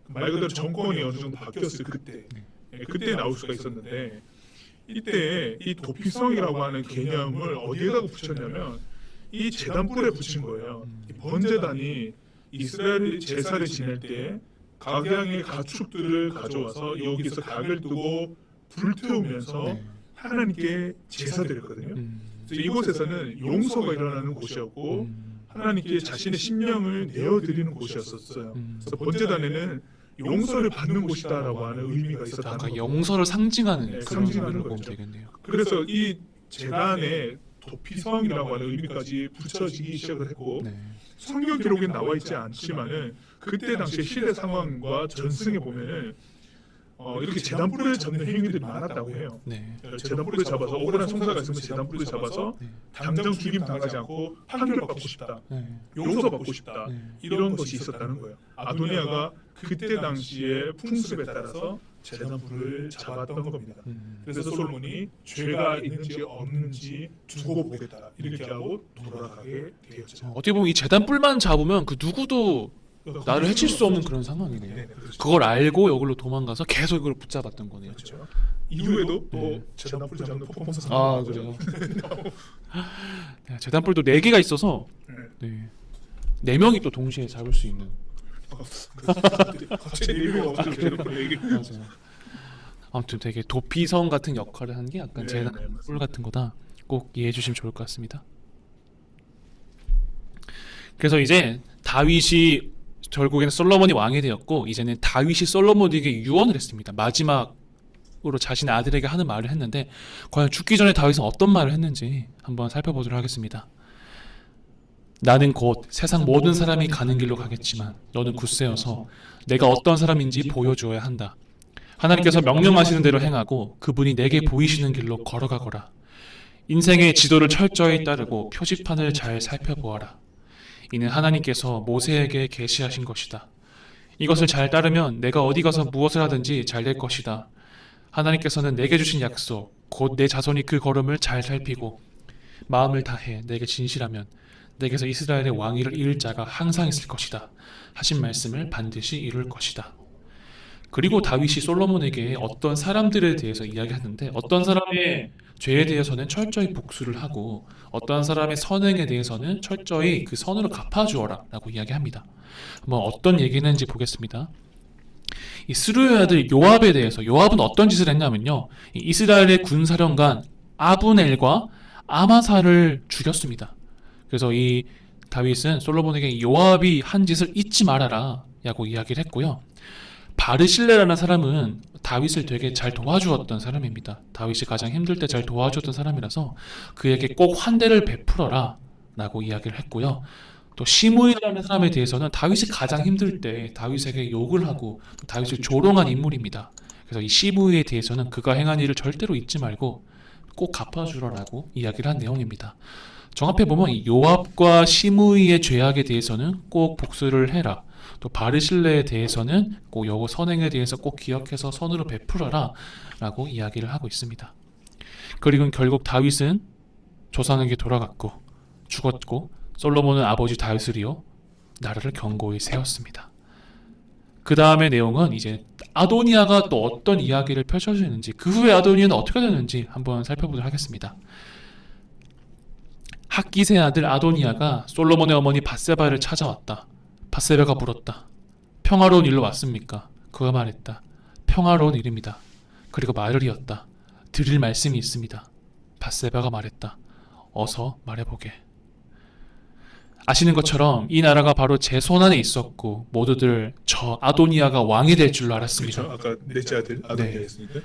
말 그대로 정권이 어느 정도 바뀌었을 그때 그때 나올 수가 있었는데 이때 이 도피성이라고 하는 개념을 어디에다가 붙였냐면 이 제단불에 붙인 거예요. 이 번제단이 이스라엘 제사를 지낼 때 각양의 가축들을 가져와서 여기서 닭을 두고 불태우면서 네. 하나님께 제사드렸거든요. 그래서 이곳에서는 용서가 일어나는 곳이었고 하나님께 자신의 심령을 내어드리는 곳이었었어요. 그래서 번제단에는 용서를 받는 곳이다라고 하는 의미가 있었다는 아까 거죠. 영서를 상징하는 네, 그런 상징하는 의미로 보면 거죠. 되겠네요. 그래서 이 제단에 도피성이라고 하는 의미까지 붙여지기 시작을 했고 네. 성경 기록에 나와 있지 않지만은 그때 당시 시대 상황과 전승에 보면은 이렇게 제단불을 잡는 행위들이 많았다고 해요. 네. 제단불을 잡아서 억울한 성사가 있으면 제단불을 잡아서 네. 당장 죽임 당하지 않고 판결 받고 싶다, 네. 용서 받고 싶다 네. 이런 것이 있었다는 거예요. 아도니아가 그때 당시의 풍습에 따라서 제단불을 잡았던 겁니다. 그래서 솔로몬이 죄가 있는지 없는지 두고 보겠다 이렇게 하고 돌아가게 되었죠. 어떻게 보면 이 재단 뿔만 잡으면 그 누구도 나를 해칠 수 없는 그런 상황이네요. 네, 그렇죠. 그걸 알고 여기로 도망가서 계속 이걸 붙잡았던 거네요. 그렇죠. 이후에도 또 네. 제단불 잡는 퍼포먼스 아 그래요. 네, 재단뿔도 4개가 있어서 네. 4명이 또 동시에 잡을 수 있는. 갑자기 내리가 없어서 제단불 얘기. 맞아요. 아무튼 되게 도피성 같은 역할을 한 게 약간 네, 재단뿔 같은 거다. 꼭 이해해 주시면 좋을 것 같습니다. 그래서 이제 다윗이 결국에는 솔로몬이 왕이 되었고 이제는 다윗이 솔로몬에게 유언을 했습니다. 마지막으로 자신의 아들에게 하는 말을 했는데 과연 죽기 전에 다윗은 어떤 말을 했는지 한번 살펴보도록 하겠습니다. 나는 곧 세상 모든 사람이 가는 길로 가겠지만 너는 굳세어서 내가 어떤 사람인지 보여주어야 한다. 하나님께서 명령하시는 대로 행하고 그분이 내게 보이시는 길로 걸어가거라. 인생의 지도를 철저히 따르고 표지판을 잘 살펴보아라. 이는 하나님께서 모세에게 계시하신 것이다. 이것을 잘 따르면 내가 어디 가서 무엇을 하든지 잘 될 것이다. 하나님께서는 내게 주신 약속, 곧 내 자손이 그 걸음을 잘 살피고 마음을 다해 내게 진실하면 내게서 이스라엘의 왕위를 이을 자가 항상 있을 것이다. 하신 말씀을 반드시 이룰 것이다. 그리고 다윗이 솔로몬에게 어떤 사람들에 대해서 이야기하는데 어떤 사람의 죄에 대해서는 철저히 복수를 하고 어떤 사람의 선행에 대해서는 철저히 그 선으로 갚아주어라 라고 이야기합니다. 한번 어떤 얘기는지 보겠습니다. 이 스루의 아들 요압에 대해서 요압은 어떤 짓을 했냐면요, 이 이스라엘의 군사령관 아브넬과 아마사를 죽였습니다. 그래서 이 다윗은 솔로몬에게 요압이 한 짓을 잊지 말아라 라고 이야기를 했고요. 바르실레라는 사람은 다윗을 되게 잘 도와주었던 사람입니다. 다윗이 가장 힘들 때 잘 도와주었던 사람이라서 그에게 꼭 환대를 베풀어라 라고 이야기를 했고요. 또 시므이라는 사람에 대해서는 다윗이 가장 힘들 때 다윗에게 욕을 하고 다윗을 조롱한 인물입니다. 그래서 이 시므이에 대해서는 그가 행한 일을 절대로 잊지 말고 꼭 갚아주라라고 이야기를 한 내용입니다. 정합해보면 이 요압과 시므이의 죄악에 대해서는 꼭 복수를 해라. 또 바르실레에 대해서는 꼭 여호 선행에 대해서 꼭 기억해서 선으로 베풀어라 라고 이야기를 하고 있습니다. 그리고 결국 다윗은 조상에게 돌아갔고 죽었고 솔로몬은 아버지 다윗을이요 나라를 견고히 세웠습니다. 그 다음의 내용은 이제 아도니아가 또 어떤 이야기를 펼쳐주는지, 그 후에 아도니아는 어떻게 되는지 한번 살펴보도록 하겠습니다. 학기세 아들 아도니아가 솔로몬의 어머니 밧세바를 찾아왔다. 밧세바가 물었다. 평화로운 일로 왔습니까? 그가 말했다. 평화로운 일입니다. 그리고 말을 이었다. 드릴 말씀이 있습니다. 밧세바가 말했다. 어서 말해보게. 아시는 것처럼 이 나라가 바로 제 손안에 있었고 모두들 저 아도니아가 왕이 될 줄로 알았습니다. 그렇죠. 아까 넷째 아들 아도니아였으니까.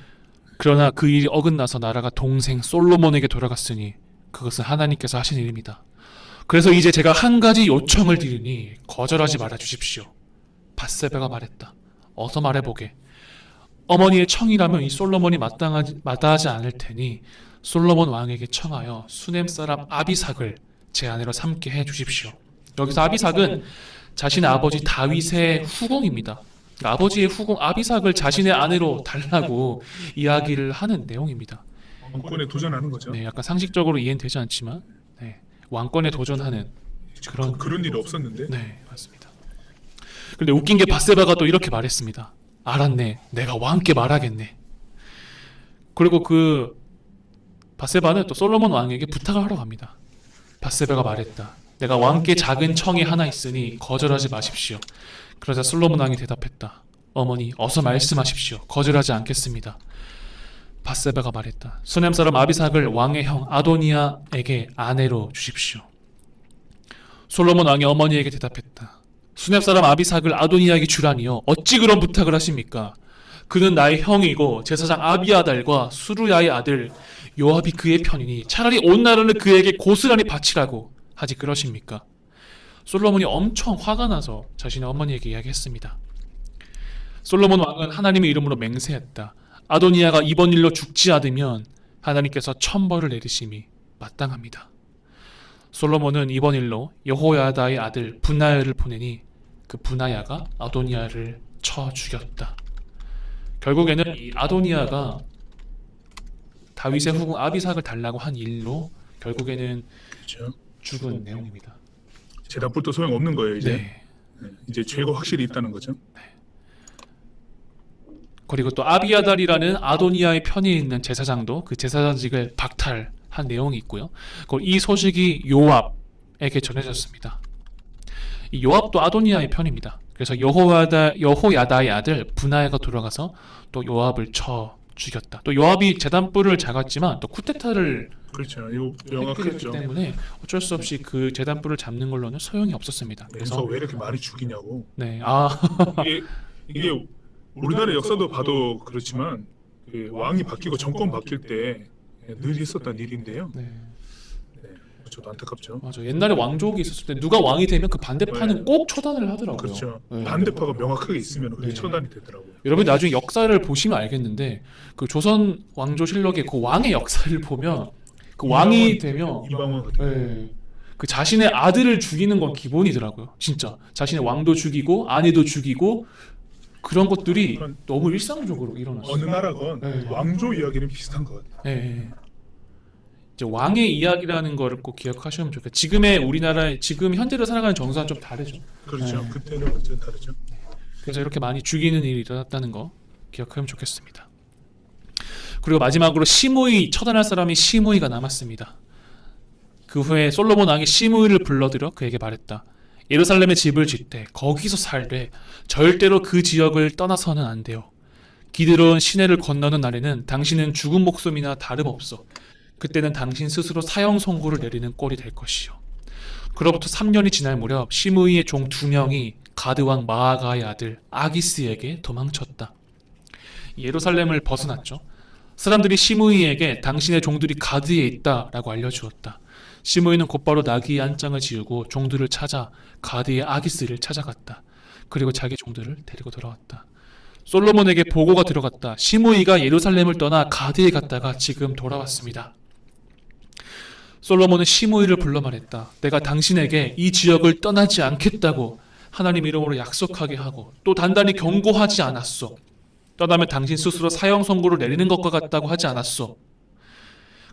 그러나 그 일이 어긋나서 나라가 동생 솔로몬에게 돌아갔으니 그것은 하나님께서 하신 일입니다. 그래서 이제 제가 한 가지 요청을 드리니 거절하지 말아 주십시오. 밧세바가 말했다. 어서 말해보게. 어머니의 청이라면 이 솔로몬이 마다하지 않을 테니 솔로몬 왕에게 청하여 수넴 사람 아비삭을 제 아내로 삼게 해 주십시오. 여기서 아비삭은 자신의 아버지 다윗의 후궁입니다. 그러니까 아버지의 후궁 아비삭을 자신의 아내로 달라고 이야기를 하는 내용입니다. 왕권에 도전하는 거죠. 네, 약간 상식적으로 이해는 되지 않지만 왕권에 도전하는 그런 일이 없었는데. 네, 맞습니다. 근데 웃긴 게 밧세바가 또 이렇게 말했습니다. 알았네, 내가 왕께 말하겠네. 그리고 그 밧세바는 또 솔로몬 왕에게 부탁을 하러 갑니다. 밧세바가 말했다. 내가 왕께 작은 청이 하나 있으니 거절하지 마십시오. 그러자 솔로몬 왕이 대답했다. 어머니, 어서 말씀하십시오. 거절하지 않겠습니다. 밧세바가 말했다. 수넴 사람 아비삭을 왕의 형 아도니아에게 아내로 주십시오. 솔로몬 왕이 어머니에게 대답했다. 수넴 사람 아비삭을 아도니아에게 주라니요. 어찌 그런 부탁을 하십니까? 그는 나의 형이고 제사장 아비아달과 수루야의 아들 요압이 그의 편이니 차라리 온 나라를 그에게 고스란히 바치라고 하지 그러십니까? 솔로몬이 엄청 화가 나서 자신의 어머니에게 이야기했습니다. 솔로몬 왕은 하나님의 이름으로 맹세했다. 아도니아가 이번 일로 죽지 않으면 하나님께서 천벌을 내리심이 마땅합니다. 솔로몬은 이번 일로 여호야다의 아들 분하야를 보내니 그 분하야가 아도니아를 쳐 죽였다. 결국에는 이 아도니아가 다윗의 후궁 아비삭을 달라고 한 일로 결국에는 그렇죠. 죽은 내용입니다. 제단불도 소용 없는 거예요 이제. 네. 네. 이제 죄가 확실히 있다는 거죠. 그리고 또 아비아달이라는 아도니아의 편에 있는 제사장도 그 제사장직을 박탈한 내용이 있고요. 그리고 이 소식이 요압에게 전해졌습니다. 이 요압도 아도니아의 편입니다. 그래서 여호야다의 아들 분하야가 돌아가서 또 요압을 쳐 죽였다. 또 요압이 제단불을 잡았지만 또 쿠데타를 그렇죠. 이거 했기 명확했죠. 때문에 어쩔 수 없이 그 제단불을 잡는 걸로는 소용이 없었습니다. 그래서 그래서 왜 이렇게 많이 죽이냐고. 네, 이게 우리나라 역사도 봐도 그렇지만 그 왕이 바뀌고 정권 바뀔 때 늘 있었던 일인데요. 네. 저도 안타깝죠. 맞아. 옛날에 왕족이 있었을 때 누가 왕이 되면 그 반대파는 네. 꼭 처단을 하더라고요. 그렇죠. 네. 반대파가 명확하게 있으면 그게 네. 처단이 되더라고요. 여러분 나중에 역사를 보시면 알겠는데 그 조선 왕조실록의 그 왕의 역사를 보면 그 왕이 되면 이방원 같은 네, 그 자신의 아들을 죽이는 건 기본이더라고요. 진짜 자신의 왕도 죽이고 아내도 죽이고 그런 것들이 너무 일상적으로 일어났어요. 어느 나라건 네. 왕조 이야기는 비슷한 것 같아요. 예, 예. 이제 왕의 이야기라는 거를 꼭 기억하시면 좋겠어요. 지금의 우리나라의 지금 현재로 살아가는 정서와 좀 다르죠. 그렇죠. 네. 그때는 완전 다르죠. 그래서 이렇게 많이 죽이는 일이 일어났다는 거 기억하면 좋겠습니다. 그리고 마지막으로 시므이 처단할 사람이 시므이가 남았습니다. 그 후에 솔로몬 왕이 시므이를 불러들여 그에게 말했다. 예루살렘에 집을 짓되 거기서 살되 절대로 그 지역을 떠나서는 안 돼요. 기드론 시내를 건너는 날에는 당신은 죽은 목숨이나 다름없어. 그때는 당신 스스로 사형 선고를 내리는 꼴이 될 것이요. 그로부터 3년이 지날 무렵 시므이의 종 2명이 가드 왕 마아가의 아들 아기스에게 도망쳤다. 예루살렘을 벗어났죠. 사람들이 시므이에게 당신의 종들이 가드에 있다라고 알려주었다. 시므이는 곧바로 나귀의 안장을 지우고 종들을 찾아 가드의 아기스를 찾아갔다. 그리고 자기 종들을 데리고 돌아왔다. 솔로몬에게 보고가 들어갔다. 시므이가 예루살렘을 떠나 가드에 갔다가 지금 돌아왔습니다. 솔로몬은 시므이를 불러 말했다. 내가 당신에게 이 지역을 떠나지 않겠다고 하나님 이름으로 약속하게 하고 또 단단히 경고하지 않았소. 떠나면 당신 스스로 사형 선고를 내리는 것과 같다고 하지 않았소.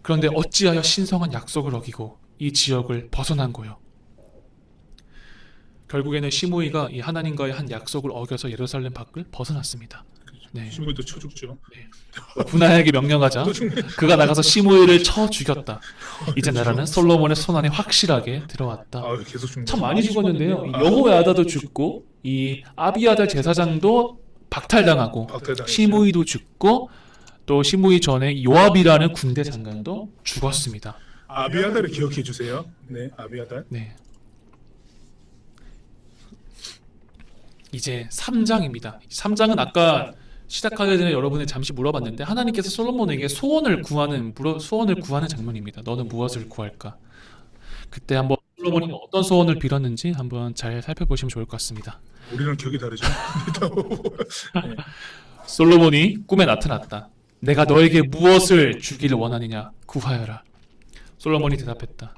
그런데 어찌하여 신성한 약속을 어기고 이 지역을 벗어난 거요. 결국에는 시므이가 이 하나님과의 한 약속을 어겨서 예루살렘 밖을 벗어났습니다. 네. 시므이도 쳐 죽죠. 분하에게 명령하자 그가 나가서 시므이를 쳐 죽였다. 이제 나라는 솔로몬의 손안에 확실하게 들어왔다. 아, 계속 죽는. 참 많이 죽었는데요. 여호야다도 죽고 이 아비아달 제사장도 박탈당하고 박탈당했죠. 시므이도 죽고 또 시므이 전에 요압이라는 군대 장관도 죽었습니다. 아비아달을 기억해 주세요. 네, 아비아달. 네. 이제 3장입니다. 3장은 아까 시작하기 전에 여러분이 잠시 물어봤는데 하나님께서 솔로몬에게 소원을 구하는 장면입니다. 너는 무엇을 구할까? 그때 한번 솔로몬이 어떤 소원을 빌었는지 한번 잘 살펴보시면 좋을 것 같습니다. 우리는 기억이 다르죠. 솔로몬이 꿈에 나타났다. 내가 너에게 무엇을 주기를 원하느냐 구하여라. 솔로몬이 대답했다.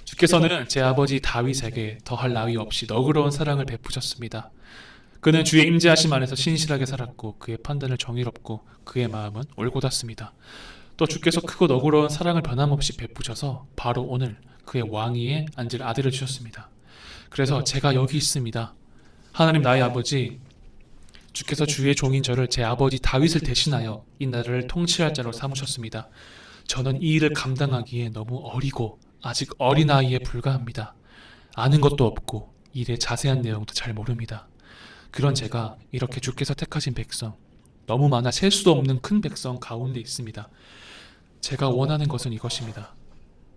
주께서는 제 아버지 다윗에게 더할 나위 없이 너그러운 사랑을 베푸셨습니다. 그는 주의 임재하심 안에서 신실하게 살았고 그의 판단을 정의롭고 그의 마음은 올곧았습니다. 또 주께서 크고 너그러운 사랑을 변함없이 베푸셔서 바로 오늘 그의 왕위에 앉을 아들을 주셨습니다. 그래서 제가 여기 있습니다. 하나님 나의 아버지, 주께서 주의 종인 저를 제 아버지 다윗을 대신하여 이 나라를 통치할 자로 삼으셨습니다. 저는 이 일을 감당하기에 너무 어리고 아직 어린아이에 불과합니다. 아는 것도 없고 일의 자세한 내용도 잘 모릅니다. 그런 제가 이렇게 주께서 택하신 백성, 너무 많아 셀 수도 없는 큰 백성 가운데 있습니다. 제가 원하는 것은 이것입니다.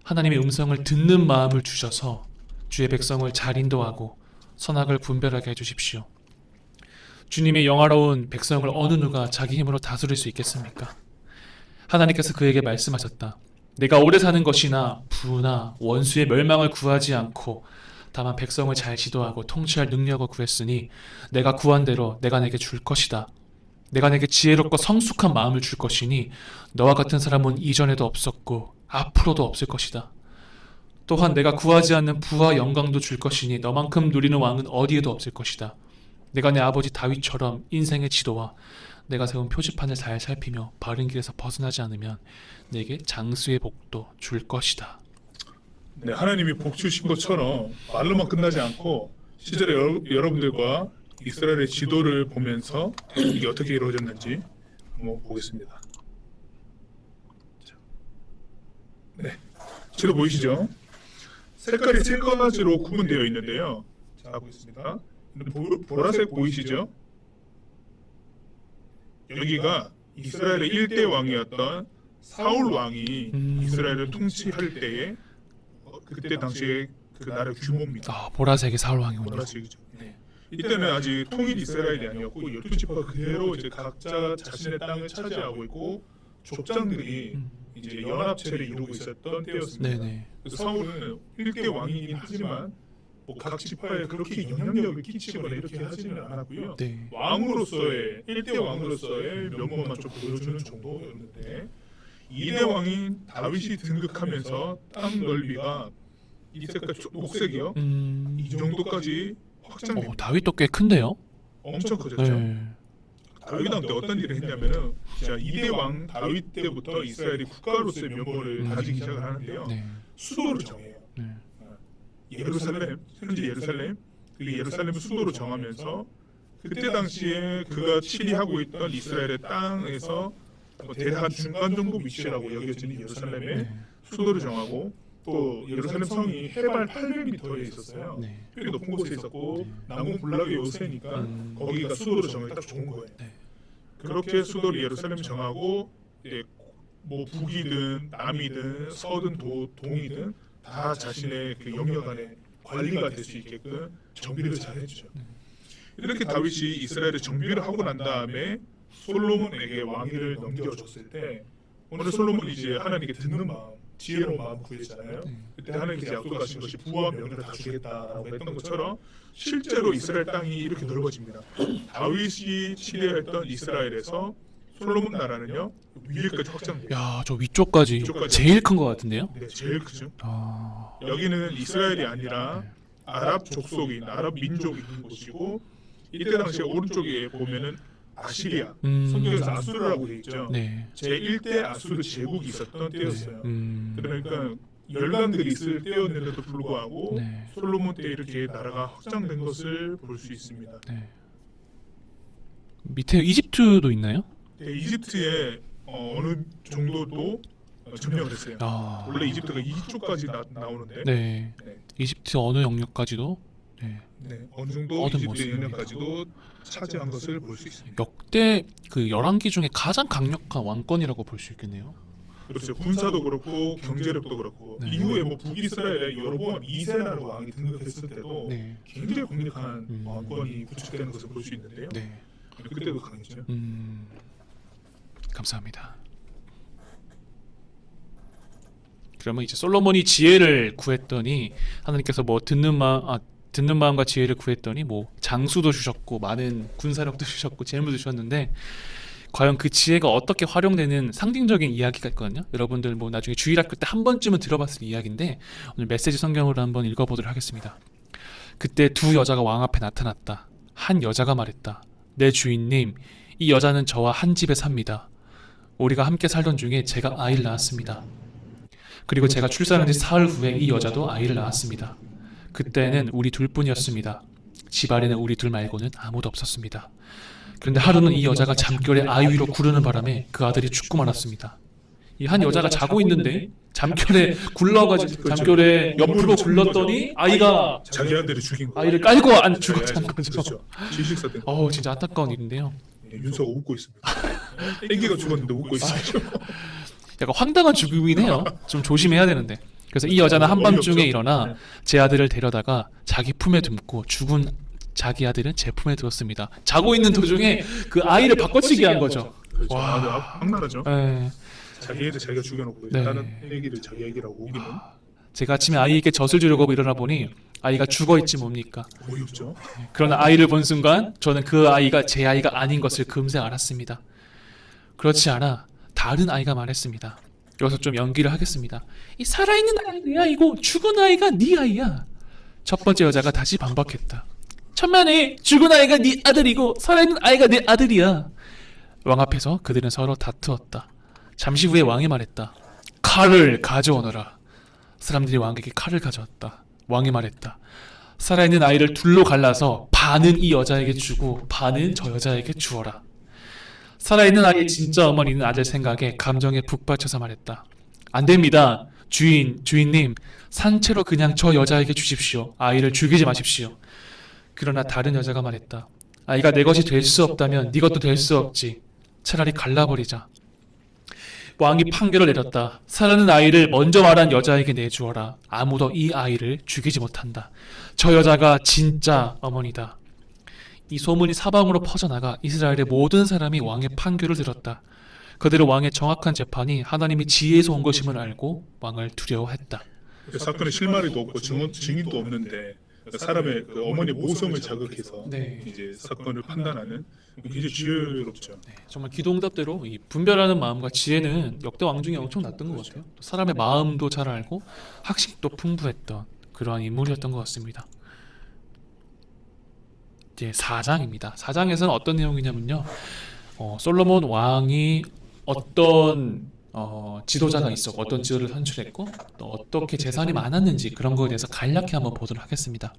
하나님의 음성을 듣는 마음을 주셔서 주의 백성을 잘 인도하고 선악을 분별하게 해주십시오. 주님의 영화로운 백성을 어느 누가 자기 힘으로 다스릴 수 있겠습니까? 하나님께서 그에게 말씀하셨다. 내가 오래 사는 것이나 부나 원수의 멸망을 구하지 않고 다만 백성을 잘 지도하고 통치할 능력을 구했으니 내가 구한 대로 내가 내게 줄 것이다. 내가 내게 지혜롭고 성숙한 마음을 줄 것이니 너와 같은 사람은 이전에도 없었고 앞으로도 없을 것이다. 또한 내가 구하지 않는 부와 영광도 줄 것이니 너만큼 누리는 왕은 어디에도 없을 것이다. 내가 내 아버지 다윗처럼 인생의 지도와 내가 세운 표지판을 잘 살피며 바른 길에서 벗어나지 않으면 내게 장수의 복도 줄 것이다. 네, 하나님이 복 주신 것처럼 말로만 끝나지 않고 실제로 여러분들과 이스라엘의 지도를 보면서 이게 어떻게 이루어졌는지 한번 보겠습니다. 자, 네, 지도 보이시죠? 색깔이 세 가지로 구분되어 있는데요. 자, 보겠습니다. 보라색 보이시죠? 여기가 이스라엘의 1대 왕이었던 사울 왕이 이스라엘을 통치할 때에 그때 당시에 그 나라의 규모입니다. 보라색이 사울 왕이군요. 보라색이죠. 네. 이때는 아직 통일 이스라엘이 아니었고 12지파가 그대로 이제 각자 자신의 땅을 차지하고 있고 족장들이 이제 연합체를 이루고 있었던 때였습니다. 네네. 그래서 사울은 1대 왕이긴 하지만 뭐 각 지파에 그렇게 영향력을 끼치거나 이렇게 하지는 않았고요. 네. 왕으로서의 1대 왕으로서의 면모만 좀 보여주는 정도였는데 2대 왕인 다윗이 등극하면서 땅 넓이가 이 색깔 녹색이요. 이 정도까지 확장됩니다. 다윗도 꽤 큰데요? 엄청 커졌죠. 네. 다윗 왕 때 어떤 일을 했냐면은 자 2대 왕 다윗 때부터 이스라엘이 국가로서의 면모를 다지기 시작을 하는데요. 네. 수도를 정해요. 네. 예루살렘, 현재 예루살렘, 그 예루살렘 수도로 정하면서 그때 당시에 그가 치리하고 있던 이스라엘의 땅에서 뭐 대략 한 중간 정도 위치라고 여겨지는 예루살렘의 네. 수도를 정하고 또 예루살렘 성이 해발 800m에 있었어요. 네. 꽤 높은 곳에 있었고 남궁 불락의 요새니까 거기가 수도로 정하기 딱 좋은 거예요. 네. 그렇게 수도를 예루살렘 정하고 이제 뭐 북이든 남이든 서든 동이든 다 자신의 그 영역 안에 관리가 될 수 있게끔 정비를 잘했죠. 이렇게 다윗이 이스라엘의 정비를 하고 난 다음에 솔로몬에게 왕위를 넘겨줬을 때 오늘 솔로몬이 이제 하나님께 듣는 마음, 지혜로운 마음 구했잖아요. 그때 하나님께서 약속하신 것이 부와 명예를 다 주겠다라고 했던 것처럼 실제로 이스라엘 땅이 이렇게 넓어집니다. 다윗이 치리했던 이스라엘에서 솔로몬 나라는요 위에까지 확장돼요. 야, 저 위쪽까지 위쪽까지. 제일 큰 것 같은데요? 네, 제일 크죠. 아, 여기는 이스라엘이 아니라 아랍 족속인 아랍 민족이 있는 곳이고 이때 당시에 오른쪽에 보면은 아시리아 성경에서 아수르라고 되어 있죠. 네. 제1대 아수르 제국이 있었던 때였어요. 그러니까 열강들이 있을 때였는데도 불구하고 네. 솔로몬 때 이렇게 나라가 확장된 것을 볼 수 있습니다. 네. 밑에 이집트도 있나요? 네, 이집트의 어느 정도도 점령을 했어요. 아, 원래 이집트가 이쪽까지 나오는데 네. 네. 이집트 어느 영역까지도 네. 네, 어느 정도 얻은 이집트의 모습입니다. 영역까지도 차지한 것을 볼 수 있습니다. 역대 그 열왕기 중에 가장 강력한 왕권이라고 볼 수 있겠네요. 그렇죠. 군사도 그렇고 경제력도 그렇고 네. 이후에 뭐 북이스라엘에 여로보암 2세라는 왕이 등극했을 때도 네. 굉장히 강력한 왕권이 구축되는 것을 볼 수 있는데요. 네. 그때도 강했죠. 감사합니다. 그러면 이제 솔로몬이 지혜를 구했더니 하나님께서 뭐 듣는 마음과 지혜를 구했더니 뭐 장수도 주셨고 많은 군사력도 주셨고 재물도 주셨는데 과연 그 지혜가 어떻게 활용되는 상징적인 이야기가 있거든요. 여러분들 뭐 나중에 주일학교 때 한 번쯤은 들어봤을 이야기인데 오늘 메시지 성경으로 한번 읽어보도록 하겠습니다. 그때 두 여자가 왕 앞에 나타났다. 한 여자가 말했다. 내 주인님, 이 여자는 저와 한 집에 삽니다. 우리가 함께 살던 중에 제가 아이를 낳았습니다. 그리고 제가 출산한 지 사흘 후에 이 여자도 아이를 낳았습니다. 그때는 우리 둘뿐이었습니다. 집 안에는 우리 둘 말고는 아무도 없었습니다. 그런데 하루는 이 여자가 잠결에 아이 위로 구르는 바람에 그 아들이 죽고 말았습니다. 이 한 여자가 자고 있는데 잠결에 굴러가지고 잠결에 옆으로 굴렀더니 아이가 자기 아들을 죽인 거. 아이를 깔고 안 죽었던 거죠. 그렇죠. 질식사 때. 진짜 안타까운 일인데요. 윤서가 웃고 있습니다. 애기가 죽었는데 웃고 있어요. 약간 황당한 죽음이긴 해요. 좀 조심해야 되는데. 그래서 이 여자는 한밤중에 일어나 제 아들을 데려다가 자기 품에 듬고 죽은 자기 아들은 제 품에 두었습니다. 자고 있는 도중에 그 아이를 바꿔치기 한 거죠. 그렇죠. 와. 황나라죠. 네. 자기 애들 자기가 죽여놓고 네. 다른 애기를 자기 애기라고 우기는 제가 아침에 아이에게 젖을 주려고 일어나 보니 아이가 죽어있지 뭡니까. 어이없죠. 그러나 아이를 본 순간 저는 그 아이가 제 아이가 아닌 것을 금세 알았습니다. 그렇지 않아 다른 아이가 말했습니다. 여기서 좀 연기를 하겠습니다. 이 살아있는 아이 내 아이고 죽은 아이가 네 아이야. 첫 번째 여자가 다시 반박했다. 천만에 죽은 아이가 네 아들이고 살아있는 아이가 내 아들이야. 왕 앞에서 그들은 서로 다투었다. 잠시 후에 왕이 말했다. 칼을 가져오너라. 사람들이 왕에게 칼을 가져왔다. 왕이 말했다. 살아있는 아이를 둘로 갈라서 반은 이 여자에게 주고 반은 저 여자에게 주어라. 살아있는 아이의 진짜 어머니는 아들 생각에 감정에 북받쳐서 말했다. 안 됩니다. 주인님, 산채로 그냥 저 여자에게 주십시오. 아이를 죽이지 마십시오. 그러나 다른 여자가 말했다. 아이가 내 것이 될 수 없다면 네 것도 될 수 없지. 차라리 갈라버리자. 왕이 판결을 내렸다. 살아있는 아이를 먼저 말한 여자에게 내주어라. 아무도 이 아이를 죽이지 못한다. 저 여자가 진짜 어머니다. 이 소문이 사방으로 퍼져나가 이스라엘의 모든 사람이 왕의 판결을 들었다. 그들은 왕의 정확한 재판이 하나님의 지혜에서 온 것임을 알고 왕을 두려워했다. 사건의 실마리도 없고 증인도 없는데 사람의 그 어머니 모성을 자극해서 네. 이제 사건을 판단하는 굉장히 지혜롭죠. 정말 기도응답대로 이 분별하는 마음과 지혜는 역대 왕 중에 엄청 났던 것 같아요. 또 사람의 마음도 잘 알고 학식도 풍부했던 그러한 인물이었던 것 같습니다. 이제 4장입니다. 4장에서는 어떤 내용이냐면요. 솔로몬 왕이 어떤 지도자가 있었고 어떤 지도를 선출했고 또 어떻게 재산이 많았는지 그런 거에 대해서 간략히 한번 보도록 하겠습니다.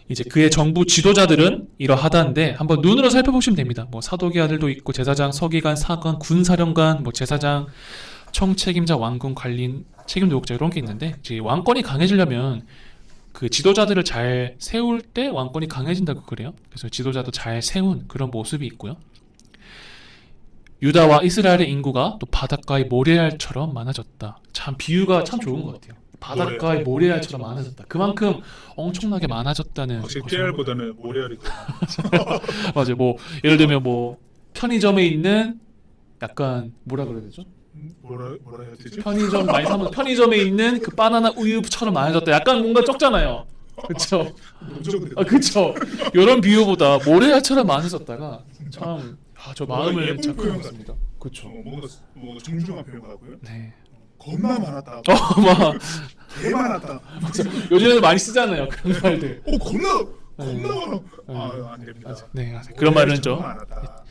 이제 그의 정부 지도자들은 이러하다는데 한번 눈으로 살펴보시면 됩니다. 뭐 사독의 아들도 있고 제사장, 서기관, 사관, 군사령관, 뭐 제사장, 청책임자, 왕궁 관리인, 책임 노역자 이런 게 있는데 이제 왕권이 강해지려면 그 지도자들을 잘 세울 때 왕권이 강해진다고 그래요. 그래서 지도자도 잘 세운 그런 모습이 있고요. 유다와 이스라엘의 인구가 또 바닷가의 모래알처럼 많아졌다. 참 비유가 참 좋은 것 같아요. 바닷가의 모래알처럼 많아졌다. 그만큼 엄청나게 많아졌다는 확실히 거죠. 깨알보다는 모래알이 더 맞아요. 뭐 예를 들면 뭐 편의점에 있는 약간 뭐라 그래야 되죠? 뭐라 해야 되지? 편의점 많이 사면 편의점에 있는 그 바나나 우유처럼 많아졌다. 약간 뭔가 적잖아요. 그렇죠. 그렇죠. 이런 비유보다 모래알처럼 많아졌다가 참 저 마음을 예쁜 잡고 표현 있습니다. 그렇죠. 뭔가 정중한 표현 같고요. 네. 겁나 많았다. 막 개 많았다. 요즘에도 많이 쓰잖아요. 그런 말들. 겁나 많아. 안 됩니다. 네, 그런 말은 좀 많았다.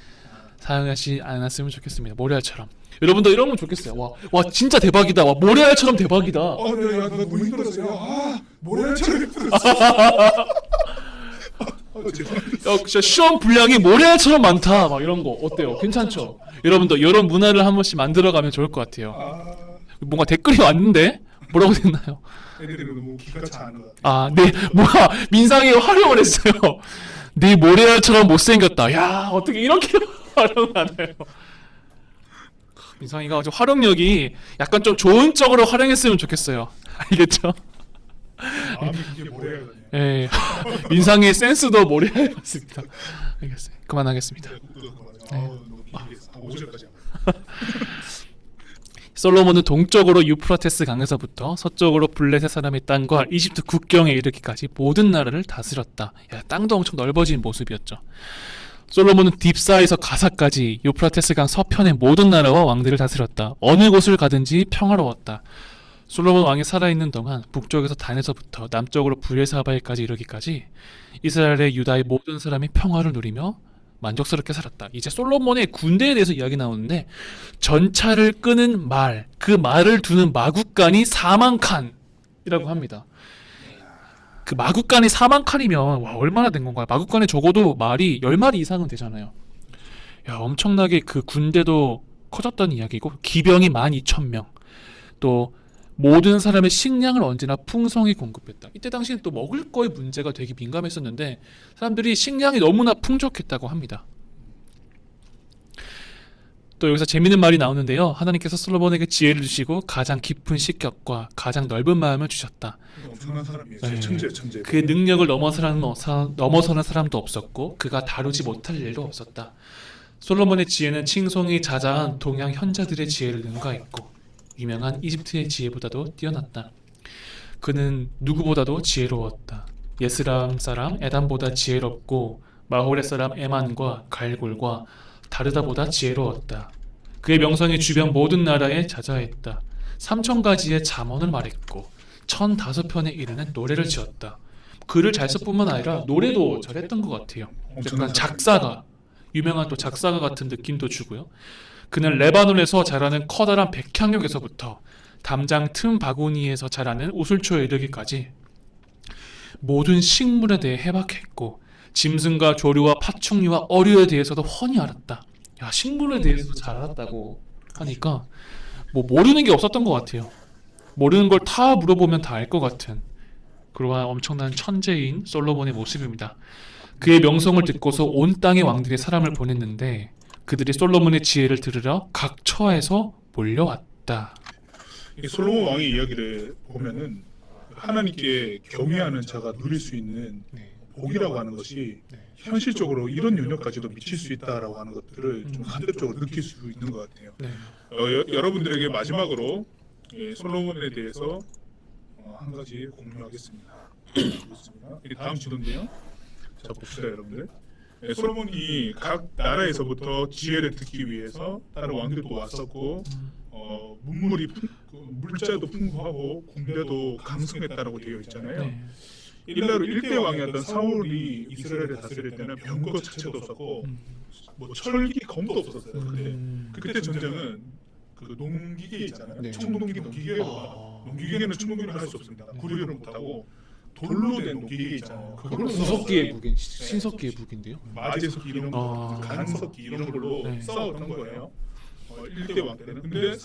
사용하지 않았으면 좋겠습니다. 모래알처럼. 여러분도 이러면 좋겠어요. 와 진짜 대박이다. 와 모래알처럼 대박이다. 나 너무 힘들었어요. 모래알처럼 힘들었어. 죄송합니다. 진짜 시험 분량이 모래알처럼 많다. 막 이런 거 어때요? 괜찮죠? 여러분도 이런 문화를 한 번씩 만들어가면 좋을 것 같아요. 뭔가 댓글이 왔는데 뭐라고 됐나요? 애들이 너무 기가 차는 것 같아. 네, 뭐야 민상이 활용을 했어요. 네 모래알처럼 못생겼다. 야 어떻게 이렇게 활용하나요? 민상이가 아주 활용력이 약간 좀 좋은 쪽으로 활용했으면 좋겠어요. 알겠죠? 이게 모래알. 예, 민상의 센스도 모래알 같습니다. 알겠어요. 그만하겠습니다. 너무 길겠어. 5절까지. 솔로몬은 동쪽으로 유프라테스 강에서부터 서쪽으로 블레셋 사람의 땅과 이집트 국경에 이르기까지 모든 나라를 다스렸다. 야, 땅도 엄청 넓어진 모습이었죠. 솔로몬은 딥사에서 가사까지 유프라테스 강 서편의 모든 나라와 왕들을 다스렸다. 어느 곳을 가든지 평화로웠다. 솔로몬 왕이 살아있는 동안 북쪽에서 단에서부터 남쪽으로 브레사바에까지 이르기까지 이스라엘의 유다의 모든 사람이 평화를 누리며 만족스럽게 살았다. 이제 솔로몬의 군대에 대해서 이야기 나오는데 전차를 끄는 말, 그 말을 두는 마구간이 4만 칸이라고 합니다. 그 마구간이 4만 칸이면 와, 얼마나 된 건가요? 마구간에 적어도 말이 10마리 이상은 되잖아요. 야, 엄청나게 그 군대도 커졌다는 이야기고 기병이 12,000명. 또 모든 사람의 식량을 언제나 풍성히 공급했다. 이때 당시엔 또 먹을 거에 문제가 되게 민감했었는데 사람들이 식량이 너무나 풍족했다고 합니다. 또 여기서 재밌는 말이 나오는데요. 하나님께서 솔로몬에게 지혜를 주시고 가장 깊은 식격과 가장 넓은 마음을 주셨다. 엄청난 사람이에요. 네. 천재. 그 능력을 넘어서는 사람도 없었고 그가 다루지 못할 일도 없었다. 솔로몬의 지혜는 칭송이 자자한 동양 현자들의 지혜를 능가했고 유명한 이집트의 지혜보다도 뛰어났다. 그는 누구보다도 지혜로웠다. 예스람 사람 에담보다 지혜롭고 마홀의 사람 에만과 갈골과 다르다보다 지혜로웠다. 그의 명성이 주변 모든 나라에 자자했다. 3,000가지의 잠언을 말했고 1,005편에 이르는 노래를 지었다. 글을 잘 썼뿐만 아니라 노래도 잘했던 것 같아요. 약간 작사가, 유명한 또 작사가 같은 느낌도 주고요. 그는 레바논에서 자라는 커다란 백향목에서부터 담장 틈 바구니에서 자라는 우슬초에 이르기까지 모든 식물에 대해 해박했고 짐승과 조류와 파충류와 어류에 대해서도 훤히 알았다. 야, 식물에 대해서도 잘 알았다고 하니까 뭐 모르는 게 없었던 것 같아요. 모르는 걸 다 물어보면 다 알 것 같은 그러한 엄청난 천재인 솔로몬의 모습입니다. 그의 명성을 듣고서 온 땅의 왕들이 사람을 보냈는데 그들이 솔로몬의 지혜를 들으러 각 처에서 몰려왔다. 이 솔로몬 왕의 이야기를 보면은 하나님께 경외하는 자가 누릴 수 있는 복이라고 하는 것이 현실적으로 이런 영역까지도 미칠 수 있다라고 하는 것들을 좀 간접적으로 느낄 수 있는 것 같아요. 여러분들에게 마지막으로 솔로몬에 대해서 한 가지 공유하겠습니다. 이 다음 지도인데요. 자 봅시다 여러분들. 솔로몬이 각 나라에서부터 지혜를 듣기 위해서 다른 왕들도 왔었고 문물이 물자도 풍부하고 군대도 강성했다라고 되어 있잖아요. 네. 일나로 일대 왕이었던 사울이 이스라엘을 다스릴 때는 병거 자체도 없었고 뭐 철기 검도 없었어요. 그때 전쟁은 그 농기계 있잖아요. 네. 청동기 농기계로 농기계는 청동기를 할 수 없습니다. 구리를 못하고 돌로 된 농기계 있잖아요. 그걸로 구석기의 싸웠어요. 무기, 신석기의 무기인데요. 마제석기 이런 거, 아. 간석기 이런 걸로 네. 싸웠던 거예요. 일대 왕 때는. 근데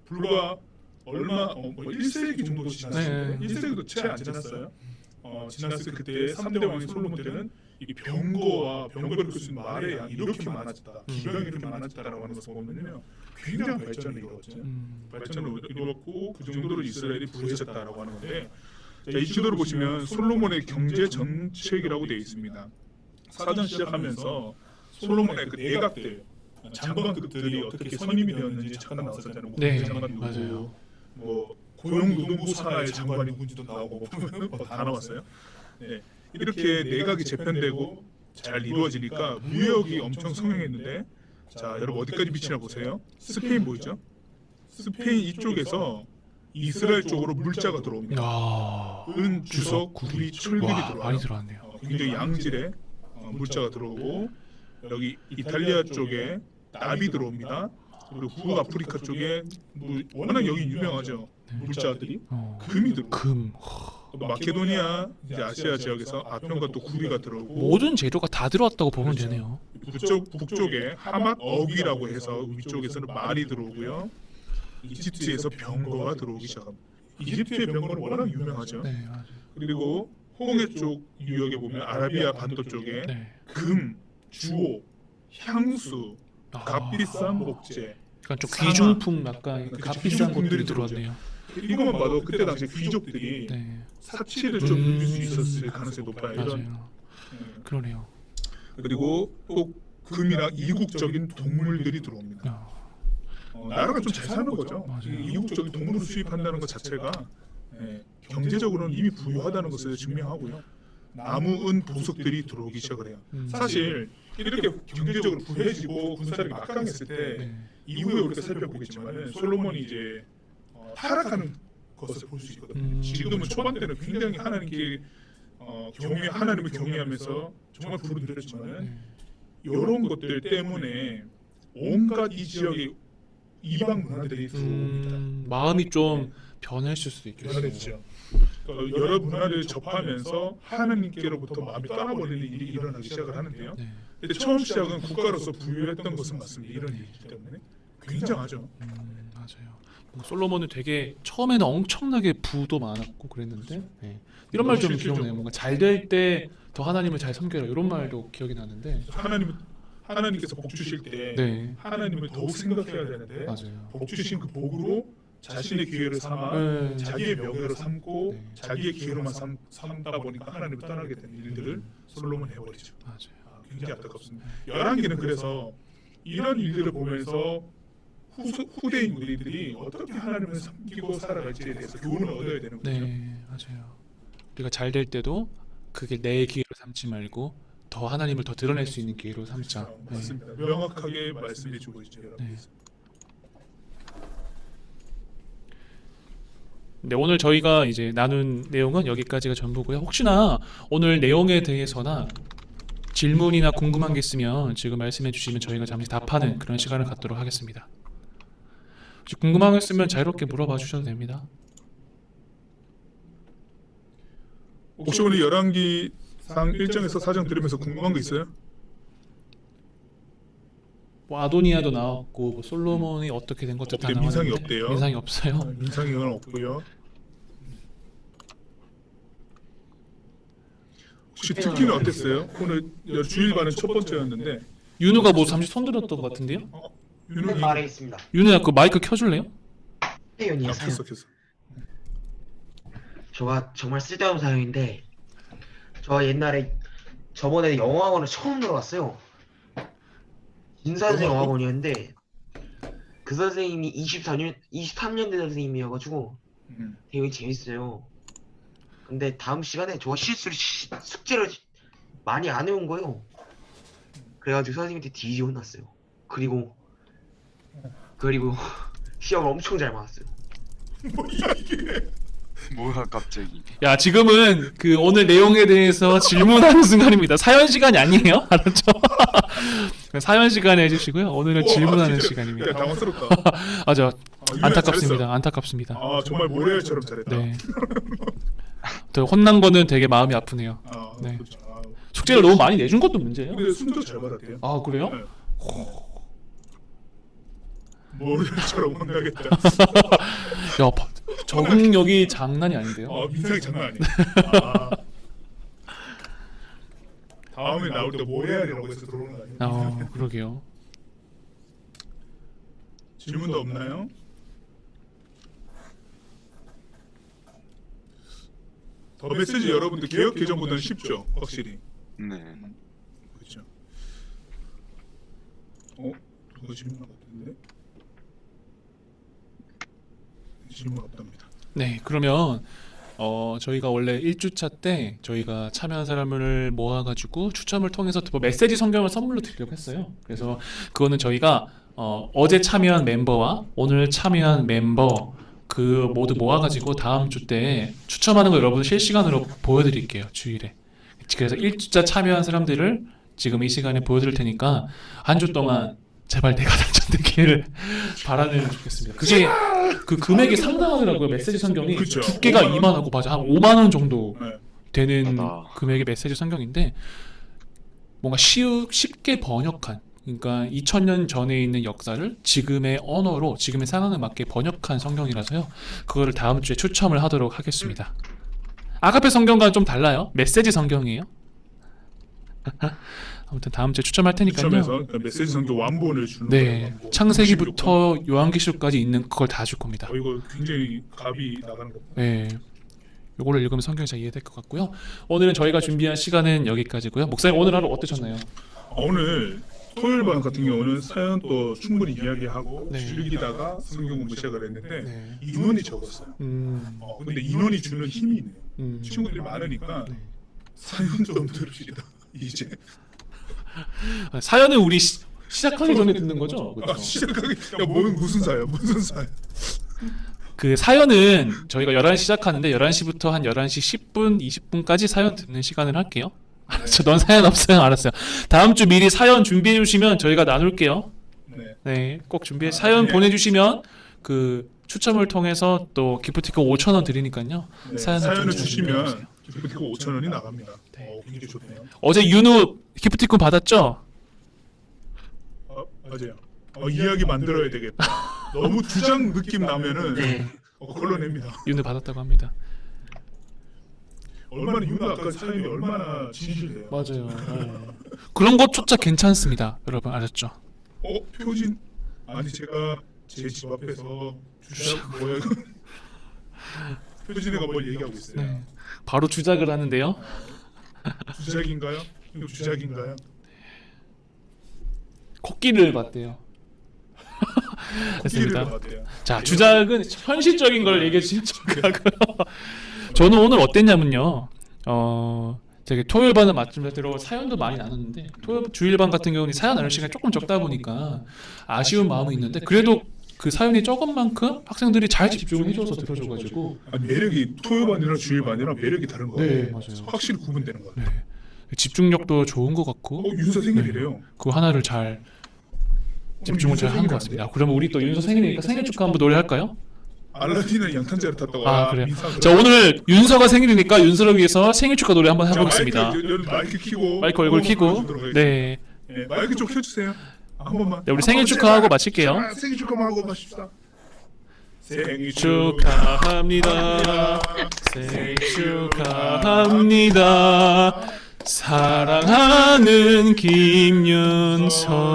불과 얼마 뭐 1세기 정도 지났어요. 네. 1세기도 채 안 지났어요. 지났을 그때 3대 왕인 솔로몬 때는 이 병거와 병거를 끌 수 있는 말의 양이 이렇게 많아졌다. 기병이 이렇게 많아졌다라고 하는 것을 보면요, 굉장한 발전을 이루었죠. 발전을 이루었고 그 정도로 이스라엘이 부해졌다라고 하는 건데, 자, 이 지도를 보시면 솔로몬의 경제 정책이라고 되어 있습니다. 사전 시작하면서 솔로몬의 그 내각들, 장관급들이 어떻게 선임이 되었는지 잠깐 나왔었잖아요. 뭐 네, 장관 누구, 맞아요. 뭐 고용노동부 산하의 장관이 누군지도 나오고 뭐 보면 다 나왔어요. 네. 이렇게 내각이 재편되고 잘 이루어지니까 무역이 엄청 성행했는데, 자 여러분 어디까지 미치나 보세요. 스페인 보이죠? 스페인 이쪽에서 이스라엘 쪽으로 물자가 들어옵니다. 야, 은, 주석, 구리, 철길이 와, 들어와요. 많이 들어왔네요. 굉장히 양질의 물자가 들어오고, 여기 이탈리아 쪽에 납이 들어옵니다. 그리고 북아프리카 쪽에 워낙 여기 유명하죠. 물자들이 금이 들어오고, 금. 또 마케도니아 이제 아시아 지역에서 아평과 또 구리가 들어오고, 모든 재료가 다 들어왔다고 보면 그렇죠. 되네요. 북쪽에 하맛 어귀라고 해서 위쪽에서는 말이 들어오고요. 이집트에서 병거가 들어오기 시작합니다. 이집트의 병거는 워낙 유명하죠. 네, 맞아요. 그리고 홍해 쪽 유역에 보면 아라비아 반도 쪽에 네. 금, 주오, 향수, 아. 값비싼 목재, 약간 좀 사마. 귀중품 약간 그치, 값비싼 것들이 귀중품들이 들어왔네요. 이것만 봐도 그때 당시 귀족들이 네, 사치를 좀 누릴 수 있었을 가능성이 높아요. 이런. 맞아요. 그러네요. 그리고 또 금이랑 이국적인 동물들이 들어옵니다. 야, 나라가 좀 잘 사는 거죠. 맞아요. 이 이국적인 동물을 수입한다는 것 자체가 경제적으로는 이미 부유하다는 것을 증명하고요. 나무, 은, 보석들이 들어오기 시작을 해요. 사실 이렇게 경제적으로 부해지고 군사력이 막강했을 때 네. 이후에 우리가 살펴보겠지만 솔로몬이 이제 타락하는 것을 볼 수 있거든요. 지금은 초반 때는 굉장히 하나님께 하나님을 경외하면서 정말 부르는 드렸지만, 네. 이런 것들 때문에 온갖 이 지역의 이방 문화들이 들어옵니다. 마음이 좀 변했을 수도 있겠어요. 변했죠. 여러 문화를 접하면서 하나님께로부터 마음이 떠나버리는 일이 일어나기 시작을 하는데요. 네. 근데 처음 시작은 국가로서 부유했던 것은 맞습니다. 이런 일이기 때문에 굉장하죠. 맞아요. 뭔가 솔로몬은 되게 처음에는 엄청나게 부도 많았고 그랬는데 네. 이런 말 좀 실질적으로. 기억나요. 뭔가 잘 될 때 더 하나님을 잘 섬겨라 이런 말도 기억이 나는데 하나님께서 복 주실 때 네, 하나님을 더욱 생각해야 되는데, 맞아요. 복 주신 그 복으로 자신의 기회를 삼아 네. 자기의 명예로 삼고 네. 자기의 기회로만 삼다 보니까 하나님을 떠나게 된 일들을 솔로몬 해버리죠. 맞아요. 굉장히 안타깝습니다. 열왕기는 그래서 이런 일들을 보면서 후대인 우리들이 어떻게 하나님을 섬기고 살아갈지에 대해서 교훈을 얻어야 되는 거죠. 네, 맞아요. 우리가 잘 될 때도 그게 내 기회로 삼지 말고 더 하나님을 더 드러낼 수 있는 기회로 삼자. 그렇죠. 네. 맞습니다. 명확하게 말씀해주고 있죠, 여러분. 네. 네, 오늘 저희가 이제 나눈 내용은 여기까지가 전부고요. 혹시나 오늘 내용에 대해서나 질문이나 궁금한 게 있으면 지금 말씀해 주시면 저희가 잠시 답하는 그런 시간을 갖도록 하겠습니다. 혹시 궁금한 거 있으면 자유롭게 물어봐 주셔도 됩니다. 혹시 오늘 열왕기상 일정에서 사정 들으면서 궁금한 거 있어요? 뭐 아도니아도 나왔고 뭐 솔로몬이 어떻게 된 것도 다 없대요. 민상이 나왔는데 없대요. 민상이 없어요. 민상이는 없고요. 혹시 듣기는 어땠어요? 오늘 주일반은 첫 번째였는데 윤우가 뭐 잠시 손들었던 것 같은데요? 윤호이 말에 있습니다. 윤우야 그 마이크 켜줄래요? 사연이에요, 켰어 사연. 켰어. 저가 정말 쓸데없는 사연인데, 저 옛날에 저번에 영어학원을 처음 들어갔어요. 인사선생 영어학원이었는데 그 선생님이 23년대 선생님이어가지고 되게 재밌어요. 근데 다음 시간에 저가 숙제를 많이 안 해온 거예요. 그래가지고 선생님한테 뒤지고 혼났어요. 그리고 시험을 엄청 잘 맞았어요. 뭐야 이게? 뭐야 갑자기. 야, 지금은 그 오늘 내용에 대해서 질문하는 순간입니다. 사연 시간이 아니에요. 알았죠? 사연 시간에 해주시고요. 오늘은 질문하는 진짜, 시간입니다. 야, 당황스럽다. 맞아. 유나 안타깝습니다. 잘했어. 안타깝습니다. 아 정말 모래알처럼 잘했다. 네. 또 혼난 거는 되게 마음이 아프네요. 아, 네. 그렇죠. 아, 숙제를 너무 많이 내준 것도 문제예요. 근데 숨도 잘 받았대요. 아, 그래요? 네. 모래알처럼 혼나겠다. 야, 적응력이 장난이 아닌데요. 민상이 장난 아니야. 아. 다음에 나올 때 모래알이라고 해서 들어오는 거 아니야? 그러게요. 질문도 없나요? 더 메시지 여러분들 개혁 개정보다는 쉽죠, 확실히. 네. 그렇죠. 누가 질문 같은데? 질문 없답니다. 네, 그러면 저희가 원래 1주차 때 저희가 참여한 사람을 모아가지고 추첨을 통해서 뭐 메시지 성경을 선물로 드리려고 했어요. 그래서 그거는 저희가 어제 참여한 멤버와 오늘 참여한 멤버 그 모두 모아가지고 다음 주 때 추첨하는 거 여러분 실시간으로 보여드릴게요. 주일에. 그래서 1주차 참여한 사람들을 지금 이 시간에 보여드릴 테니까 한 주 동안 제발 내가 당첨되기를 바라면 좋겠습니다. 그게 그 금액이 상당하더라고요. 메시지 성경이 그쵸. 두께가 5만 원? 2만 하고 맞아 한 5만 원 정도 네. 되는 맞아. 금액의 메시지 성경인데 뭔가 쉽게 번역한 그러니까 2000년 전에 있는 역사를 지금의 언어로 지금의 상황에 맞게 번역한 성경이라서요. 그거를 다음 주에 추첨을 하도록 하겠습니다. 아가페 성경과는 좀 달라요. 메시지 성경이에요. 아무튼 다음 주에 추첨할 테니까요. 추첨해서 그 메시지 성경 완본을 주는 네, 거예요. 완본. 66권. 창세기부터 요한계시록까지 있는 그걸 다 줄 겁니다. 이거 굉장히 값이 나가는 거. 네, 요거를 읽으면 성경이 잘 이해될 것 같고요. 오늘은 저희가 준비한 시간은 여기까지고요. 목사님 오늘 하루 어떠셨나요? 오늘 토요일반 같은 경우는 사연 또 충분히 이야기하고 네. 즐기다가 성경 공부 시작을 했는데 네. 인원이 적었어요. 근데 인원이 주는 힘이 있네요. 친구들이 많으니까 네. 사연 좀 들읍시다. 이제 사연은 우리 시작하기 전에 듣는 거죠? 그렇죠? 시작하기. 무슨 사연? 무슨 사연? 그 사연은 저희가 11시 시작하는데 11시부터 한 11시 10분, 20분까지 사연 듣는 시간을 할게요. 알았죠? 넌 사연 없어요? 알았어요. 다음 주 미리 사연 준비해 주시면 저희가 나눌게요. 네. 네, 꼭 준비해 사연 네. 보내주시면 그 추첨을 통해서 또 기프티콘 5,000원 드리니까요. 네. 사연을 사연을 좀 주시면 기프티콘 5,000원이 나갑니다. 네. 굉장히 좋네요. 어제 윤우 기프티콘 받았죠? 맞아요. 이야기 만들어야 되겠다. 너무 주장 느낌 나면은 네. 걸러냅니다. 윤우 받았다고 합니다. 얼마나 윤아 아까 사연이 얼마나 진실해요. 맞아요. 그런 것조차 괜찮습니다. 여러분 알았죠? 표진 아니 제가 제 집 앞에서 주작 뭐야 표진이가 뭘 얘기하고 있어요. 네. 바로 주작을 하는데요. 주작인가요? 이거 주작인가요? 코끼리를 봤대요. 코끼리를 됐습니다. 봤대요. 자, 주작은 현실적인 걸 얘기해 주시면 좋고요. 저는 오늘 어땠냐면요. 되게 토요일반은 말씀대로 사연도 많이 나눴는데 주일반 같은 경우는 사연 나눌 시간이 조금 적다 보니까 아쉬운 마음이 있는데 그래도 그 사연이 적은 만큼 학생들이 잘 집중을 해줘서 들어줘가지고 매력이 토요반이랑 주일반이랑 매력이 다른 거 네, 같아요. 맞아요. 확실히 구분되는 거 같아요. 네. 집중력도 좋은 것 같고 윤서 생일이래요. 그 하나를 잘 집중을 잘 한 것 같습니다. 그러면 우리 또 윤서 생일이니까 생일 축하 한번 노래할까요? 알라딘은 양탄자를 탔다고. 그래요. 민상 자, 오늘 윤서가 생일이니까 윤서를 위해서 생일 축하 노래 한번 해보겠습니다. 마이크 켜고 마이크 얼굴 켜고 네. 네, 마이크 좀 켜주세요. 한 번만. 네, 우리 생일 축하하고 마칠게요. 생일 축하만 하고 마십시다. 생일 축하합니다. 생일 축하합니다. 사랑하는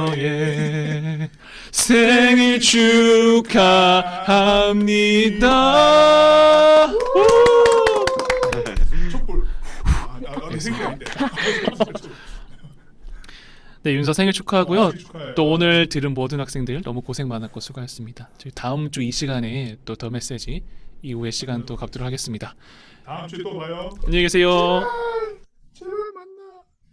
김윤서의 생일 축하합니다. 촛불. 내 생일 아닌데. 네, 윤서 생일 축하하고요. 생일 축하해요. 또 오늘 들은 모든 학생들 너무 고생 많았고 수고하셨습니다. 저희 다음 주 이 시간에 또 더 메시지 이후의 시간 또 갖도록 하겠습니다. 다음 주에 또 봐요. 안녕히 계세요.